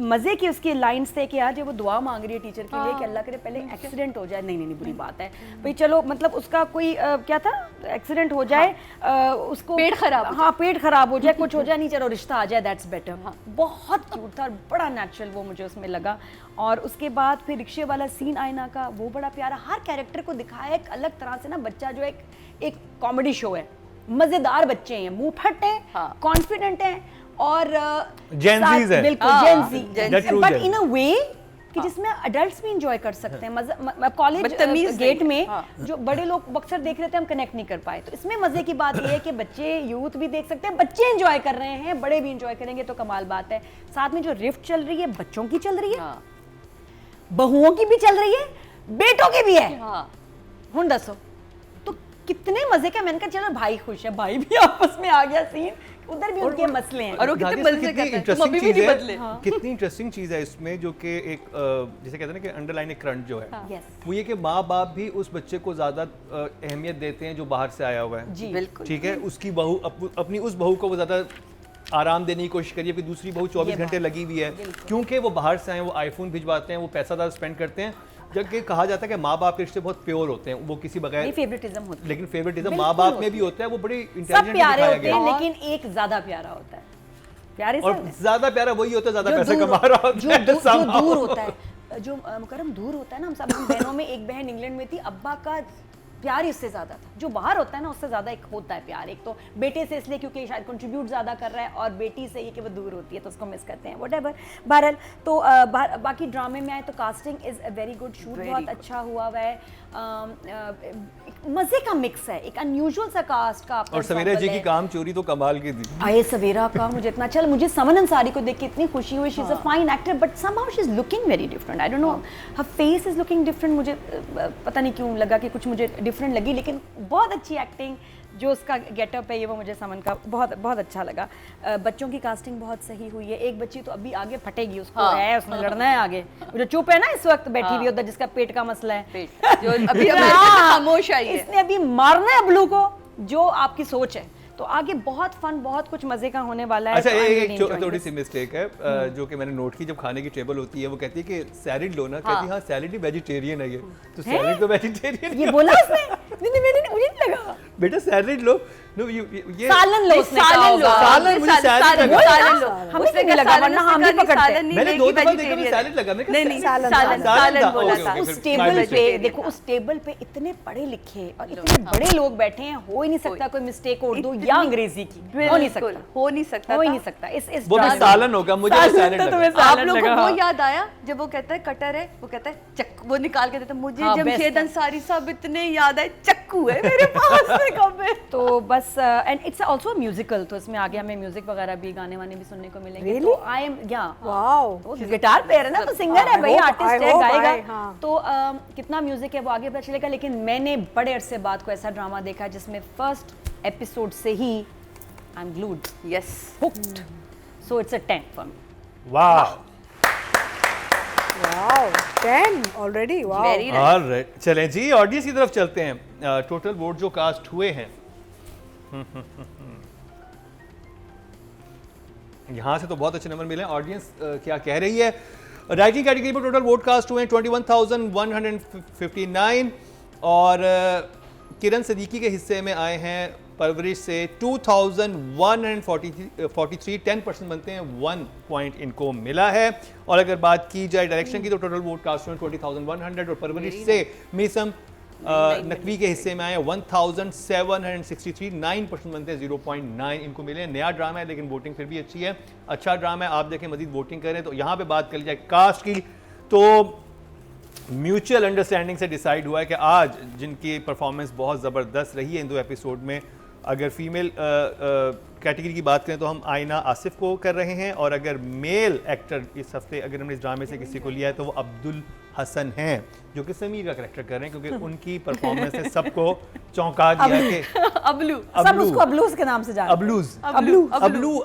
मज़े की उसके लाइन्स थे कि यार जब वो दुआ मांग रही है टीचर के लिए कि अल्लाह करे पहले एक्सीडेंट हो जाए, नहीं बुरी बात है भाई, चलो मतलब उसका कोई क्या था, एक्सीडेंट हो जाए, उसको पेट खराब हो जाए, कुछ हो जाए, नहीं चलो रिश्ता आ जाए, दैट्स बेटर। बहुत क्यूट था और बड़ा नेचुरल वो मुझे उसमें लगा। और उसके बाद फिर रिक्शे वाला सीन आईना का, वो बड़ा प्यारा, हर कैरेक्टर को दिखाया एक अलग तरह से ना। बच्चा जो एक कॉमेडी शो है, मज़ेदार बच्चे हैं, मुँह फट हैं, कॉन्फिडेंट हैं और जेनजीज है, बिल्कुल जेनजी, बट इन अ वे कि जिसमें अडल्ट्स भी एंजॉय कर सकते हैं। कॉलेज गेट में जो बड़े लोग अक्सर देख रहे थे, हम कनेक्ट नहीं कर पाए। तो इसमें मजे की बात यह है कि बच्चे, यूथ भी देख सकते हैं, बच्चे एंजॉय कर रहे हैं, बड़े भी एंजॉय करेंगे, तो कमाल बात है। साथ में जो रिफ्ट चल रही है, बच्चों की चल रही है, बहुओं की भी चल रही है, बेटों की भी है। हुन दसो तो कितने मजे का। मैंने कहा चलो भाई खुश है, भाई भी आपस में आ गया सीन, उधर भी उनके मसले हैं और वो कितने मजे करते हैं, तुम अभी भी नहीं बदले। कितनी इंटरेस्टिंग चीज है इसमें, जो कि एक जैसे कहते हैं ना कि अंडरलाइन एक करंट जो है, वो ये कि माँ बाप भी उस बच्चे को ज्यादा अहमियत देते हैं जो बाहर से आया हुआ है। जी बिल्कुल, ठीक है। उसकी बहू, अपनी उस बहू को वो ज्यादा आराम देने की कोशिश करिए कि दूसरी बहू 24 घंटे लगी हुई है, क्योंकि वो बाहर से आए, वो आईफोन भिजवाते हैं, वो पैसा ज़्यादा स्पेंड करते हैं। जबकि कहा जाता है कि माँ बाप के रिश्ते बहुत प्योर होते हैं, वो किसी बगैर फेवरेटिज्म होता है, लेकिन फेवरेटिज्म माँ बाप में भी होता है। वो बड़ी सब प्यारे होते हैं, लेकिन एक ज्यादा प्यारा होता है। प्यारे और ज्यादा प्यारा वही होता है ज्यादा पैसा कमा रहा होता है, जो दूर होता है। जो मुकरम दूर होता है ना, हम सब बहनों में एक बहन इंग्लैंड में थी, अब्बा का प्यार इससे ज़्यादा था। जो बाहर होता है ना उससे ज़्यादा एक होता है प्यार। एक तो बेटे से इसलिए क्योंकि शायद कंट्रीब्यूट ज़्यादा कर रहा है, और बेटी से ये कि वो दूर होती है तो उसको मिस करते हैं, व्हाटएवर। बहरहाल तो बाकी ड्रामे में आए तो casting is a very good, shoot बहुत अच्छा हुआ हुआ है, मज़े का मिक्स है, एक अनयूजुअल सा कास्ट का। और सवेरा जी की काम चोरी तो कमाल की थी। आए सवेरा का मुझे इतना अच्छा, मुझे समन अंसारी को देख के इतनी खुशी हुई। She is a fine actor but somehow she is looking very different. I don't know, her face is looking different. मुझे पता नहीं क्यों लगा कि कुछ मुझे डिफरेंट लगी, लेकिन बहुत अच्छी एक्टिंग, जो उसका गेटअप है ये वो मुझे समन का बहुत बहुत अच्छा लगा। बच्चों की कास्टिंग बहुत सही हुई है। एक बच्ची तो अभी आगे फटेगी, उसको है उसमें लड़ना है आगे, जो चुप है ना इस वक्त बैठी हुई उधर, जिसका पेट का मसला है, जो अभी खामोश आई है, इसने अभी मारना है ब्लू को, जो आपकी सोच है। तो आगे बहुत फन, बहुत कुछ मजे का होने वाला है। अच्छा, तो I'm एक really enjoying थोड़ी this. सी मिस्टेक है जो कि मैंने नोट की। जब खाने की टेबल होती है वो कहती है कि सैलेड लो ना, कहती है हाँ सैलेड ही वेजिटेरियन है ये, तो सैलेड तो वेजिटेरियन ये बोला उसने? नहीं, मुझे नहीं लगा। बेटा सैलेड लो, नो ये सालन लो, उसने कहा सालन लो, होगा। सालन, मुझे सैलेड लगा। सालन लो, हमें उसने नहीं कहा लगा, वरना सालन, हम भी उसने कहा पकड़ते। सालन नहीं मैंने लेगी, दो दफा देखा, मैं vegetarian सैलेड लगा, मैं नहीं नहीं, सालन, सालन सालन सालन था, बोला ओके, था। ओके, उस फिर टेबल my पे mistake। देखो, उस टेबल पे इतने पढ़े लिखे और इतने बड़े लोग बैठे हैं, हो ही नहीं सकता कोई मिस्टेक उर्दू या अंग्रेजी की, हो नहीं सकता, हो नहीं सकता हो ही था। नहीं सकता। इस वो भी ड्रामे- सालन होगा, मुझे वो सैलेड तो तुम्हें लगा। आप सालन लोग को लगा। वो याद आया जब वो कहता है कटर है, वो कहता है चक्कू, वो निकाल के देता है, मुझे हाँ, जमशेद best है। अंसारी साहब इतने याद आए, चक्कू है मेरे पास में कब है। तो बस एंड इट्स आल्सो म्यूजिकल, तो इसमें आगे हमें म्यूजिक वगैरह भी, गाने वाने भी सुनने को मिलेंगे। Really? तो आई एम या वाओ, वो गिटार प्लेयर है ना, तो सिंगर है I भाई, hope- आर्टिस्ट I है, hope गाएगा। हाँ। तो कितना म्यूजिक है वो आगे पता चलेगा, लेकिन मैंने बड़े अरसे बाद को ऐसा ड्रामा देखा जिसमें फर्स्ट एपिसोड से ही I am glued, yes, hooked. So it's a 10 for me. वाह, wow, 10 already, wow. Very alright, चलें जी ऑडियंस की तरफ चलते हैं। टोटल वोट जो कास्ट हुए हैं यहाँ से तो बहुत अच्छे नंबर मिले हैं। ऑडियंस क्या कह रही है? राइटिंग कैटेगरी पर टोटल वोट कास्ट हुए हैं 21,159 और किरण सदीकी के हिस्से में आए हैं परवरिश से 2,143, 10% बनते हैं, 1 पॉइंट इनको मिला है। और अगर बात की जाए डायरेक्शन की तो टोटल वोट कास्ट हुए 20,100 और परवरिश से मीसम नकवी के हिस्से में आए 1,763, 9% बनते हैं, 0.9 इनको मिले। नया ड्रामा है लेकिन वोटिंग फिर भी अच्छी है, अच्छा ड्रामा है। आप देखें, मजीद वोटिंग करें। तो यहाँ पे बात कर ली जाए कास्ट की, तो म्यूचुअल अंडरस्टैंडिंग से डिसाइड हुआ है कि आज जिनकी परफॉर्मेंस बहुत ज़बरदस्त रही है इन 2 एपिसोड में, अगर फीमेल कैटेगरी की बात करें तो हम आयना आसिफ को कर रहे हैं, और अगर मेल एक्टर इस हफ्ते अगर हमने इस ड्रामे से किसी को लिया है तो वो अब्दुल हसन हैं, जो कि समीर का करेक्टर कर रहे हैं, क्योंकि उनकी परफॉर्मेंस ने सबको चौंका दिया कि अबलू, सब उसको अबलूस के नाम से जानते हैं। अबलूज,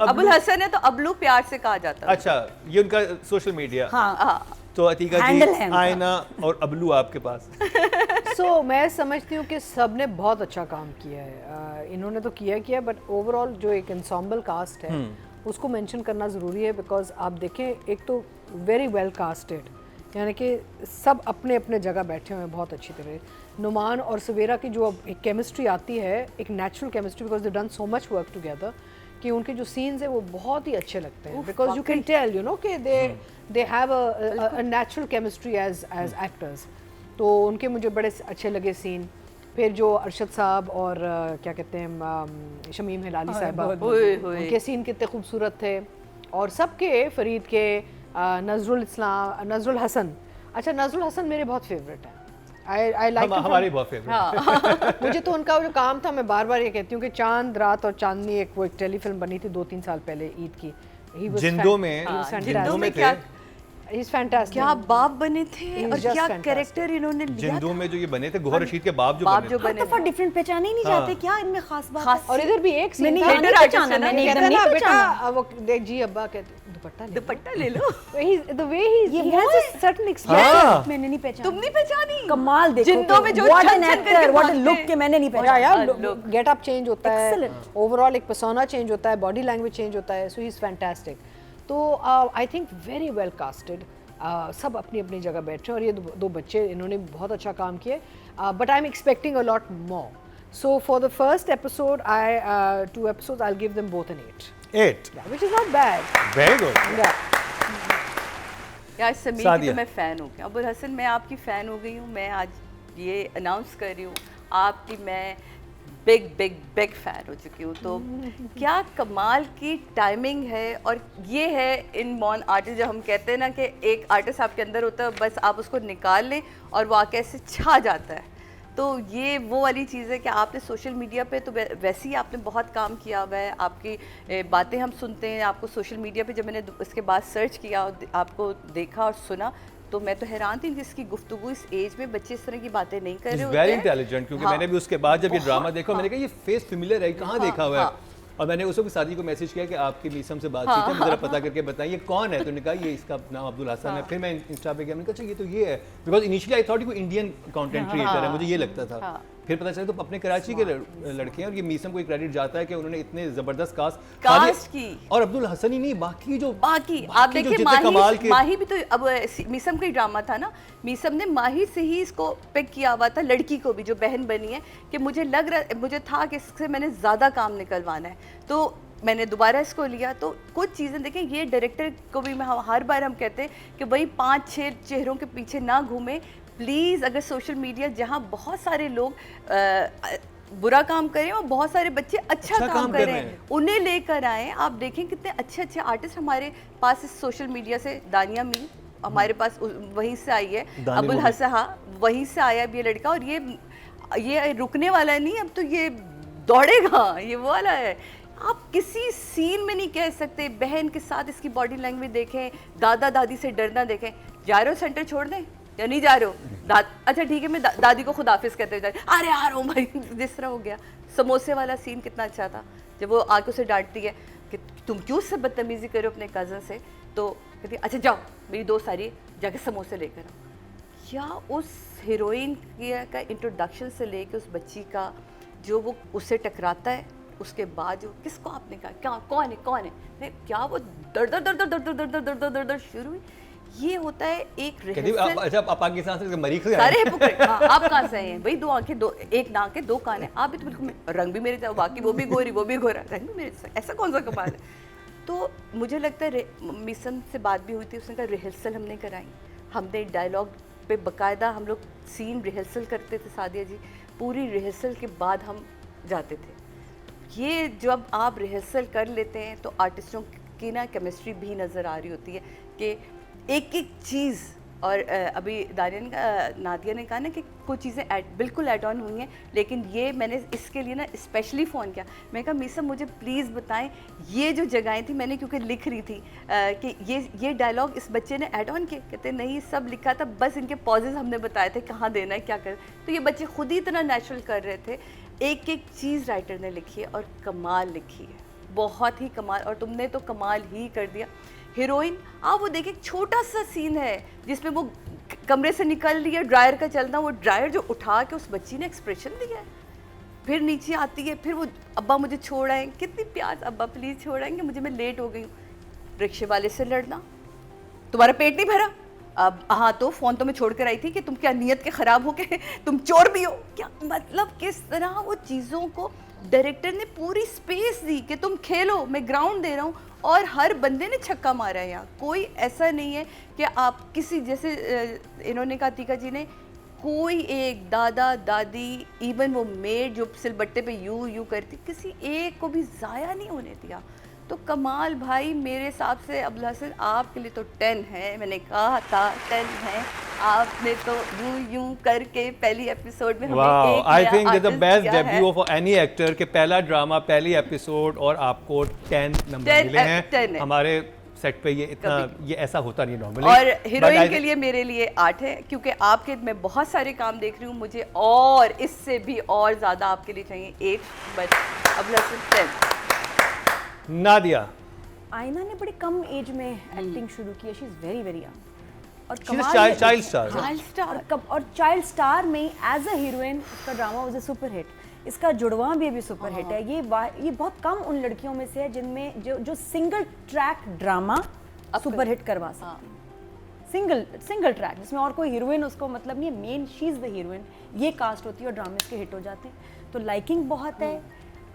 अबुल हसन है तो अबलू प्यार से कहा जाता है। अच्छा, ये उनका सोशल मीडिया। हाँ, तो अतीका Handle जी, है उनका। आयना और अबलू आपके पास। सो मैं समझती हूँ कि सब ने बहुत अच्छा काम किया है। इन्होंने तो किया बट ओवरऑल जो एक ensemble कास्ट है उसको मेंशन करना ज़रूरी है, बिकॉज आप देखें एक तो वेरी वेल कास्टेड, यानी कि सब अपने अपने जगह बैठे हुए हैं बहुत अच्छी तरह। नुमान और सवेरा की जो अब एक केमिस्ट्री आती है, एक natural chemistry, because they done so much work together, कि उनके जो सीन्स है वो बहुत ही अच्छे लगते हैं, because you can tell you know कि they have a natural chemistry as actors. तो उनके मुझे बड़े अच्छे लगे सीन। फिर जो अरशद साहब और क्या कहते हैं शमीम हिलाली साहिबा, उनके सीन कितने खूबसूरत थे। और सबके, फरीद के, नजरुल हसन, अच्छा नजरुल हसन मेरे बहुत फेवरेट है। आई लाइक हमारे बहुत फेवरेट। मुझे तो उनका जो काम था, मैं बार बार ये कहती हूँ कि चांद रात और चांदनी एक टेलीफिल्म बनी थी 2-3 साल पहले ईद की, जिंदों में थे, He's fantastic. क्या बाप बने थे He's और just क्या fantastic. कैरेक्टर इन्होंने लिया जिंदों में जो ये बने थे, गोहर रशीद के बाप जो बाप बने जो थे। बने दफा डिफरेंट पहचाने ही नहीं जाते क्या इनमें खास बात है? और इधर भी एक नहीं, सीन नहीं, नहीं पहचाना मैंने, एकदम नहीं बेटा पहचाना। वो देख जी अब्बा कहते दुपट्टा ले लो। the way he वो has है। a certain हाँ। expression. मैंने नहीं पहचाना। तुम नहीं पहचानी? कमाल देखो, जिंदों में जो व्हाट एन छन छन एक्टर, करके व्हाट भागते लुक हैं। के मैंने नहीं या पहचाना। गेट अप चेंज होता है, Excellent. ओवरऑल एक पर्सोना चेंज होता है, बॉडी लैंग्वेज चेंज होता है, सो ही इज फैंटास्टिक। तो I think very well casted, सब अपनी अपनी जगह बैठ रहे हैं। और ये दो बच्चे, इन्होंने बहुत अच्छा काम किया, but I am expecting a lot more. So for the first episode, 2 episodes, I'll give them both an 8. 8, Yeah, which is not bad. Very good. Yeah. यार समीर की सादिया। तो मैं फ़ैन हो गया। अबुल हसन मैं आपकी फ़ैन हो गई हूँ। मैं आज ये अनाउंस कर रही हूँ आपकी मैं बिग बिग बिग फ़ैन हो चुकी हूँ। तो क्या कमाल की टाइमिंग है। और ये है इन मॉन आर्टिस्ट, जब हम कहते हैं ना कि एक आर्टिस्ट आपके अंदर होता है, बस आप उसको निकाल लें और वो आके ऐसे छा जाता है। तो ये वो वाली चीज़ है कि आपने सोशल मीडिया पे तो वैसे ही आपने बहुत काम किया हुआ है। आपकी बातें हम सुनते हैं, आपको सोशल मीडिया पे जब मैंने इसके बाद सर्च किया और आपको देखा और सुना तो मैं तो हैरान थी कि इसकी गुफ्तगू इस एज में बच्चे इस तरह की बातें नहीं कर रहे होते वेरी हैं। इंटेलिजेंट, क्योंकि हाँ, मैंने भी उसके बाद जब ये ड्रामा बहुत, देखा मैंने कहा ये फेस फेमिलियर है, कहाँ हाँ, देखा हुआ है। हाँ। और मैंने उसको भी सादी को मैसेज किया कि आपकी मीसम से बातचीत है, मुझे जरा पता करके बताइए कौन है। तो उन्होंने कहा ये इसका नाम अब्दुल हसन है। फिर मैं इंस्टा पे गया, मैंने कहा अच्छा ये तो ये है, बिकॉज इनिशियली आई थॉट कोई इंडियन कंटेंट क्रिएटर है, मुझे ये लगता था। फिर पता चला तो अपने कराची के लड़के हैं और ये मीसम को एक क्रेडिट जाता है कि उन्होंने इतने जबरदस्त कास्ट की। और अब्दुल हसन ही नहीं बाकी आप देखिए माही भी तो अब मीसम का ही ड्रामा था ना। मीसम ने माही से ही इसको पिक किया हुआ था, लड़की को भी जो बहन बनी है, कि मुझे था कि इससे मैंने ज़्यादा काम निकलवाना है। तो मैंने दोबारा इसको लिया। तो कुछ चीज़ें देखें, ये डायरेक्टर को भी हर बार हम कहते हैं कि वही 5-6 चेहरों के पीछे ना घूमें प्लीज़। अगर सोशल मीडिया जहाँ बहुत सारे लोग बुरा काम करें और बहुत सारे बच्चे अच्छा काम कर रहे हैं, उन्हें लेकर आएँ। आप देखें कितने अच्छे अच्छे आर्टिस्ट हमारे पास इस सोशल मीडिया से, दानिया मीर हमारे पास वहीं से आई है, अबुल हसन वहीं से आया अब ये लड़का। और ये रुकने वाला नहीं, अब तो ये दौड़ेगा, ये वो वाला है। आप किसी सीन में नहीं कह सकते। बहन के साथ इसकी बॉडी लैंग्वेज देखें, दादा दादी से डरना देखें। जा रहे हो सेंटर छोड़ दें या नहीं जा रहे हो? अच्छा ठीक है, मैं दादी को खुदाफिज कहते हुए अरे आ रहा हूँ भाई, जिस तरह हो गया। समोसे वाला सीन कितना अच्छा था, जब वो आके उसे डांटती है कि तुम क्यों उससे बदतमीजी करो अपने कज़न से, तो कहती है अच्छा जाओ मेरी दोस्त आ रही है, जाके समोसे लेकर आओ। या उस हीरोइन का इंट्रोडक्शन से लेके उस बच्ची का जो वो उससे टकराता है, उसके बाद जो किसको आपने कहा क्या कौन है क्या वो दर दर दर दर दर दर दर दर दर दर दर शुरू हुई। ये होता है एक रिहर्सल। अच्छा आप पाकिस्तान से मरीख से सारे हिपोक्रेट। हाँ, आप कहाँ से हैं भाई? 2 आंखें, 2 एक नाक है, 2 कान है। आप भी तो बिल्कुल, रंग भी मेरे जैसा, बाकी वो भी गोरी वो भी गोरा, रंग भी मेरे जैसा, ऐसा कौन सा कमाल है। तो मुझे लगता है मिशन से बात भी हुई थी, उसने कहा रिहर्सल हमने कराई, हमने डायलॉग पे बाकायदा हम लोग सीन रिहर्सल करते थे सादिया जी, पूरी रिहर्सल के बाद हम जाते थे। ये जब आप रिहर्सल कर लेते हैं तो आर्टिस्टों की ना केमिस्ट्री भी नज़र आ रही होती है कि एक एक चीज़। और अभी नादिया ने कहा ना कि कुछ चीज़ें बिल्कुल ऐड ऑन हुई हैं, लेकिन ये मैंने इसके लिए ना स्पेशली फ़ोन किया। मैं कहा मीसा मुझे प्लीज़ बताएं ये जो जगहें थी, मैंने क्योंकि लिख रही थी कि ये डायलॉग इस बच्चे ने ऐड ऑन किए। कहते नहीं सब लिखा था, बस इनके पॉजेज़ हमने बताए थे कहाँ देना है क्या कर। तो ये बच्चे खुद ही इतना नेचुरल कर रहे थे। एक एक चीज़ राइटर ने लिखी है और कमाल लिखी है, बहुत ही कमाल। और तुमने तो कमाल ही कर दिया। हीरोइन आप वो देखिए, छोटा सा सीन है जिसमें वो कमरे से निकल रही है, ड्रायर का चलना, वो ड्रायर जो उठा के उस बच्ची ने एक्सप्रेशन दिया है, फिर नीचे आती है, फिर वो अब्बा मुझे छोड़ आए, कितनी प्यार, अब्बा प्लीज़ छोड़ आएंगे मुझे, मैं लेट हो गई हूँ। रिक्शे वाले से लड़ना, तुम्हारा पेट नहीं भरा? अब हाँ तो फ़ोन तो मैं छोड़ कर आई थी कि तुम क्या नीयत के ख़राब हो के तुम चोर भी हो क्या? मतलब किस तरह वो चीज़ों को डायरेक्टर ने पूरी स्पेस दी कि तुम खेलो, मैं ग्राउंड दे रहा हूँ। और हर बंदे ने छक्का मारा है यहाँ, कोई ऐसा नहीं है कि आप किसी जैसे इन्होंने कहा तीका जी ने, कोई एक दादा दादी, इवन वो मेड जो सिलबट्टे पे यू करती, किसी एक को भी ज़ाया नहीं होने दिया। तो कमाल भाई, मेरे हिसाब से अब्दुल हसन आपके लिए तो 10 है। मैंने कहा था 10 है। आपने तो यूं करके पहली एपिसोड में हमें एक I think the artist best दिया है। डेब्यू ऑफ एनी एक्टर के पहला ड्रामा, पहली एपिसोड, और आपको 10 नंबर मिले 10 हैं। है। हमारे सेट पे ये इतना ये ऐसा होता नहीं नॉर्मली। और हीरोइन के लिए मेरे लिए 8 है, क्योंकि आपके मैं बहुत सारे काम देख रही हूँ, मुझे और इससे भी और ज़्यादा आपके लिए चाहिए 8, बट अब्दुल हसन 10। नादिया, आयना ने बड़ी कम एज में एक्टिंग शुरू की है, she is very very young. और चाइल्ड स्टार। और चाइल्ड स्टार में एज अ हीरोइन उसका drama was a super hit. इसका जुड़वा भी अभी सुपर हिट है। ये बहुत कम उन लड़कियों में से है जिनमें जो single track drama super hit करवा सकती। सिंगल ट्रैक जिसमें और कोई हीरोइन उसको मतलब नहीं है, main she is the heroine, ये कास्ट होती है और ड्रामेस के हिट हो जाते हैं। तो लाइकिंग बहुत है,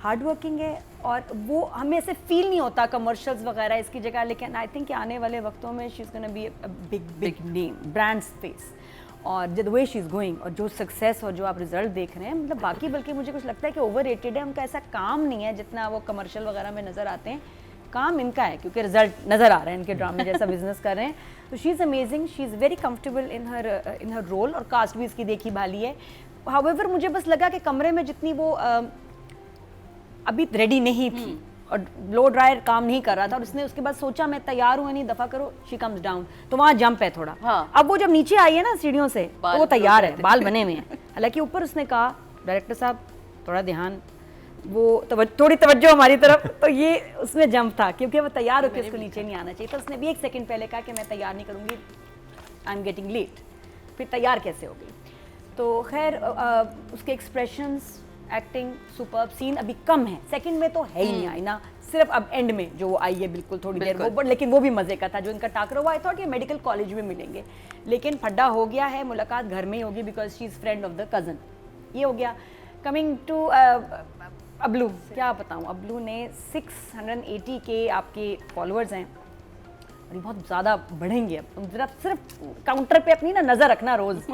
हार्ड वर्किंग है और वो हमें ऐसे फील नहीं होता कमर्शियल्स वगैरह इसकी जगह, लेकिन आई थिंक आने वाले वक्तों में she is gonna be a big name, brand space. और the way she is going और जो सक्सेस और जो आप रिजल्ट देख रहे हैं, मतलब बाकी बल्कि मुझे कुछ लगता है कि ओवररेटेड है, उनका ऐसा काम नहीं है जितना वो कमर्शियल वगैरह में नज़र आते हैं। काम इनका है क्योंकि रिजल्ट नज़र आ रहे हैं इनके ड्रामे जैसा बिजनेस कर रहे हैं। तो she is amazing, she is very comfortable in her role और कास्ट भी इसकी देखी भाली है। हाउएवर मुझे बस लगा कि कमरे में जितनी वो अभी रेडी नहीं थी और ब्लो ड्रायर काम नहीं कर रहा था और उसने उसके बाद सोचा मैं तैयार हूँ नहीं, दफा करो, शी कम्स डाउन, तो वहाँ जंप है थोड़ा। हाँ। अब वो जब नीचे आई है ना सीढ़ियों से तो वो तैयार है, बाल बने हुए हैं। हालांकि ऊपर उसने कहा डायरेक्टर साहब थोड़ा ध्यान, वो थोड़ी तवज्जो हमारी तरफ, तो ये उसमें जंप था क्योंकि वो तैयार होकर उसको नीचे नहीं आना चाहिए। तो उसने भी 1 सेकंड पहले कहा कि मैं तैयार नहीं करूँगी, आई एम गेटिंग लेट। फिर तैयार कैसे हो गई? तो खैर उसके एक्सप्रेशंस, एक्टिंग सुपर्ब। सीन अभी कम है, सेकंड में तो है ही नहीं आई ना, सिर्फ अब एंड में जो वो आई है बिल्कुल थोड़ी देर वो, बट लेकिन वो भी मजे का था जो इनका टाकरा हुआ। आई थॉट ये मेडिकल कॉलेज में मिलेंगे, लेकिन फड्डा हो गया है, मुलाकात घर में ही होगी because she is friend of the cousin. ये हो गया। कमिंग टू अबलू, क्या बताऊँ, अबलू ने 680 के आपके फॉलोअर्स हैं और ये बहुत ज़्यादा बढ़ेंगे। अब तुम जरा सिर्फ काउंटर पे अपनी ना नज़र रखना रोज़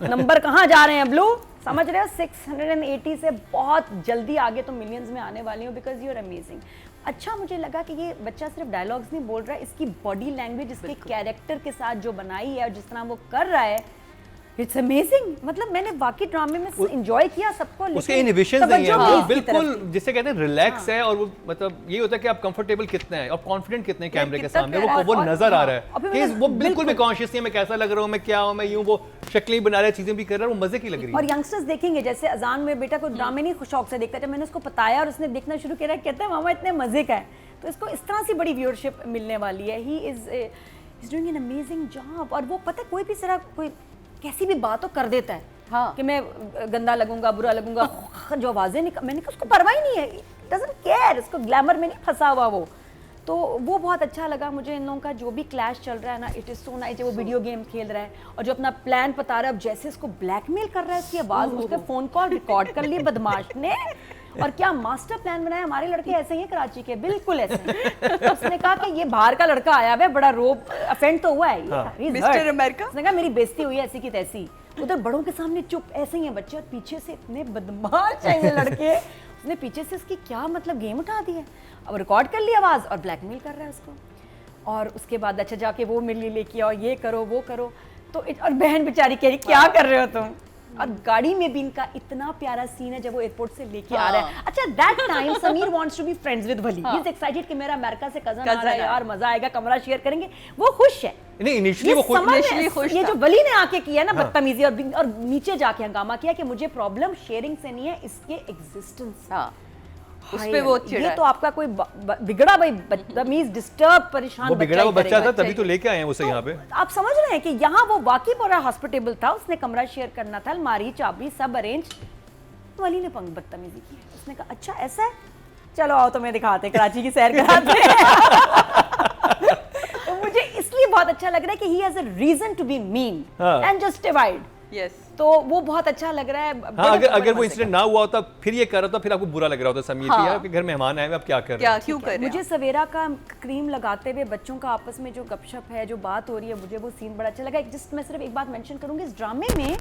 नंबर कहाँ जा रहे हैं अबलू, समझ रहे हो? 680 से बहुत जल्दी आगे तो मिलियंस में आने वाली हूँ बिकॉज यू आर अमेजिंग। अच्छा मुझे लगा कि ये बच्चा सिर्फ डायलॉग्स नहीं बोल रहा है, इसकी बॉडी लैंग्वेज, इसके कैरेक्टर के साथ जो बनाई है और जिस तरह वो कर रहा है, इट्स अमेजिंग। मतलब मैंने बाकी ड्रामे में एंजॉय किया सबको, उसके इनहिबिशंस नहीं है, वो बिल्कुल जिसे कहते हैं रिलैक्स है। और वो मतलब ये होता है कि आप कंफर्टेबल कितने हैं और कॉन्फिडेंट कितने हैं कैमरे के सामने, वो नजर आ रहा है कि वो बिल्कुल भी कॉन्शियस नहीं है मैं कैसा लग रहा हूँ, मैं क्या हूँ, मैं यूं, वो शक्लें बना रहा है, चीजें भी कर रहा है, वो मजे की लग रही है। और यंगस्टर्स देखेंगे, जैसे अजान में बेटा को ड्रामे नहीं शौक से देखता, जब मैंने उसको बताया और उसने देखना शुरू किया, कहता है मामा इतने मजे का है, तो इसको इस तरह से बड़ी व्यूअरशिप मिलने वाली है। He is doing an amazing job. और वो पता है कोई भी तरह कोई कैसी भी बात तो कर देता है। हाँ। कि मैं गंदा लगूंगा, बुरा लगूंगा, जो आवाजें मैंने कहा उसको परवाह ही नहीं है, डजंट केयर, उसको ग्लैमर में नहीं फंसा हुआ वो। तो वो बहुत अच्छा लगा मुझे इन लोगों का जो भी क्लैश चल रहा है ना, इट इज सो नाइस। वो वीडियो गेम खेल रहा है और जो अपना प्लान बता रहा है, अब जैसे इसको ब्लैकमेल कर रहा है, उसकी आवाज, उसके फोन कॉल रिकॉर्ड कर ली बदमाश ने, और क्या मास्टर प्लान बनाया। हमारे लड़के ऐसे ही हैं कराची के, बिल्कुल ऐसे हैं। तो उसने कहा कि ये बाहर का लड़का आया है, बड़ा रोब अफेंड तो हुआ है, मिस्टर अमेरिका। उसने कहा मेरी बेइज्जती हुई है ऐसी की तैसी। उधर बड़ों के सामने चुप, ऐसे ही हैं बच्चे, और पीछे से इतने बदमाश हैं ये लड़के। उसने पीछे से इसकी क्या मतलब गेम उठा दी है, अब रिकॉर्ड कर ली आवाज और ब्लैकमेल कर रहा है उसको। और उसके बाद अच्छा जाके वो मिल लेके आओ, ये करो वो करो। तो और बहन बेचारी कह रही क्या कर रहे हो तुम। और गाड़ी में भी इनका इतना प्यारा सीन है जब वो एयरपोर्ट से लेके आ रहा है। अच्छा that time Sameer wants to be friends with Wali, he is excited कि मेरा अमेरिका से कजन आ रहा है यार, मजा आएगा, कमरा शेयर करेंगे। वो खुश है, नहीं इनिशियली वो खुश। ये जो वली ने आके किया ना बदतमीजी और नीचे जाके हंगामा किया कि मुझे प्रॉब्लम शेयरिंग से नहीं है, इसके एग्जिस्टेंस उस पे वो चिढ़ा। ये तो आपका कोई बिगड़ा भाई बदतमीज डिस्टर्ब परेशान वो बिगड़ा वो बच्चा था तभी तो लेके आए हैं उसे यहाँ पे। आप समझ रहे हैं कि यहाँ वो वाकई पूरा हॉस्पिटेबल था, उसने कमरा शेयर करना था, अलमारी चाबी सब अरेंज। वली ने बदतमीजी की, उसने कहा अच्छा ऐसा है, चलो आओ तुम्हें दिखाते, कराची की सैर कराते हैं। तो मुझे इसलिए बहुत अच्छा लग रहा है कि he has a reason to be mean and justified. Yes, तो वो बहुत अच्छा लग रहा है। हाँ, अगर वो इंसिडेंट ना हुआ होता फिर ये कर रहा था, फिर आपको बुरा लग रहा होता समीर कि यार आपके घर मेहमान आए हैं, आप क्या कर रहे हैं, क्यों कर रहे हैं। मुझे सवेरा का क्रीम लगाते हुए बच्चों का आपस में जो गपशप है, जो बात हो रही है, मुझे वो सीन बड़ा अच्छा लगा। जस्ट मैं सिर्फ एक बात मेंशन करूंगी, इस ड्रामे में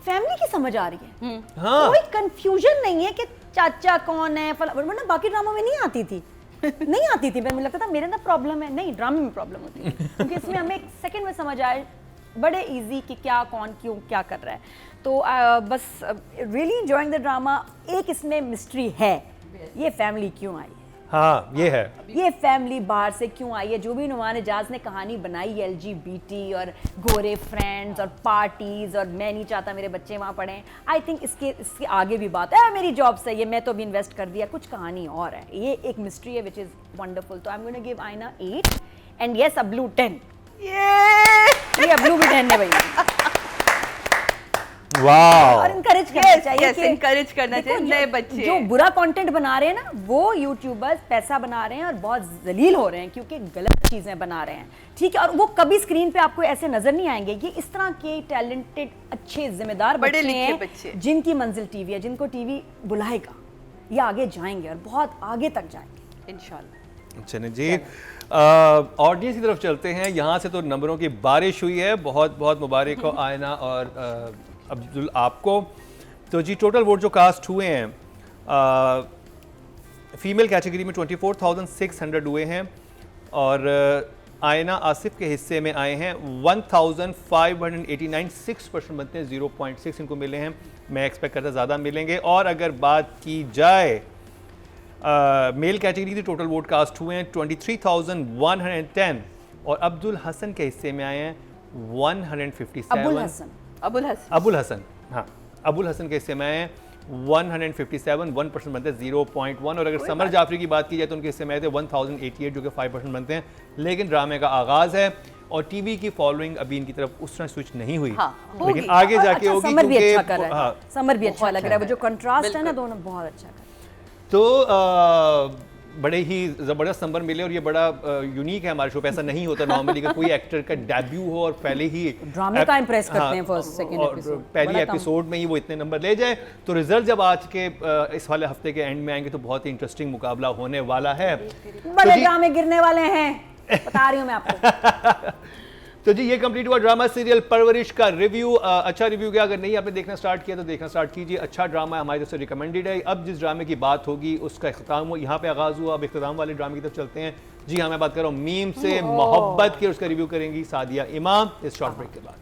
फैमिली की समझ आ रही है। हाँ। कोई कंफ्यूजन नहीं है कि चाचा कौन है, वरना बाकी ड्रामों में नहीं आती थी। नहीं आती थी, मुझे लगता था मेरे ना प्रॉब्लम है, नहीं ड्रामे में प्रॉब्लम होती है क्योंकि इसमें हमें एक सेकंड में समझ आए बड़े इजी कि क्या कौन क्यों क्या कर रहा है। तो बस रियली एंजॉयिंग द ड्रामा। एक इसमें मिस्ट्री है, ये फैमिली क्यों आई है। हाँ ये है, ये फैमिली बाहर से क्यों आई है। जो भी नुमान एजाज ने कहानी बनाई है, LGBT और गोरे फ्रेंड्स और पार्टीज, और मैं नहीं चाहता मेरे बच्चे वहाँ पढ़ें, आई थिंक इसके आगे भी बात है। मेरी जॉब सही है, मैं तो अभी इन्वेस्ट कर दिया, कुछ कहानी और है। ये एक मिस्ट्री है विच इज़ वंडरफुल। तो I am going to give Aaina 8 and yes अबलू 10। ये अबलू भी 10 है भाई। वाह। और इनकरेज करना चाहिए कि इनकरेज करना चाहिए नए बच्चे जो बुरा कंटेंट बना रहे हैं ना, वो यूट्यूबर्स पैसा बना रहे हैं और बहुत जलील हो रहे हैं क्योंकि गलत चीजें बना रहे हैं, ठीक है। और वो कभी स्क्रीन पे आपको ऐसे नजर नहीं आएंगे। ये इस तरह के टैलेंटेड अच्छे जिम्मेदार बड़े बच्चे लिखे हैं बच्चे, जिनकी मंजिल टीवी है, जिनको टीवी बुलाएगा। ये आगे जाएंगे और बहुत आगे तक जाएंगे इंशाल्लाह। चले जी, ऑडियंस की तरफ चलते हैं। यहाँ से तो नंबरों की बारिश हुई है, बहुत बहुत मुबारक हो आयना और अब्दुल आपको। तो जी टोटल वोट जो कास्ट हुए हैं फीमेल कैटेगरी में 24,600 हुए हैं और आयना आसिफ के हिस्से में आए हैं 1,589, 6% बनते हैं, 0.6 इनको मिले हैं। मैं एक्सपेक्ट करता ज़्यादा मिलेंगे। और अगर बात की जाए मेल कैटेगरी की टोटल वोट कास्ट हुए हैं 23,110 और अब्दुल हसन के हिस्से में आए हैं 157। अबुल हसन अबुल हसन, हाँ अबुल हसन के हिस्से में आए हैं 157, 1% बनते हैं, 0.1। और अगर समर जाफरी की बात की जाए तो उनके हिस्से में आए थे 1088 जो कि 5% बनते हैं। लेकिन ड्रामे का आगाज़ है और टीवी की फॉलोइंग अभी इनकी तरफ उस तरह स्विच नहीं हुई, लेकिन आगे जाके होगी समर भी अच्छा क्योंकि कर रहा है, समर भी अच्छा लग रहा है, वो जो कंट्रास्ट है ना दोनों बहुत अच्छा कर रहा है। तो बड़े ही ज़बरदस्त नंबर मिले और ये बड़ा यूनिक है हमारे शो पे। ऐसा नहीं होता नॉर्मली कि कोई एक्टर का डेब्यू हो और पहले ही ड्रामे का इम्प्रेस करते हैं फर्स्ट सेकंड एपिसोड, पहली एपिसोड में ही वो इतने नंबर ले जाए। तो रिजल्ट जब आज के इस वाले हफ्ते के एंड में आएंगे तो बहुत ही इंटरेस्टिंग मुकाबला होने वाला है। बड़े ड्रामे गिरने वाले हैं, बता रही हूँ मैं आपको। तो जी ये कंप्लीट हुआ ड्रामा सीरियल परवरिश का रिव्यू। अच्छा रिव्यू गया, अगर नहीं आपने देखना स्टार्ट किया तो देखना स्टार्ट कीजिए। अच्छा ड्रामा है, हमारी तरफ से रिकमेंडेड है। अब जिस ड्रामे की बात होगी उसका इख्तिताम हो, यहाँ पे आगाज़ हुआ, अब इख्तिताम वाले ड्रामे की तरफ चलते हैं। जी हाँ, मैं बात कर रहा हूँ मीम से मोहब्बत की, उसका रिव्यू करेंगी सादिया इमाम इस शॉर्ट ब्रेक के बाद।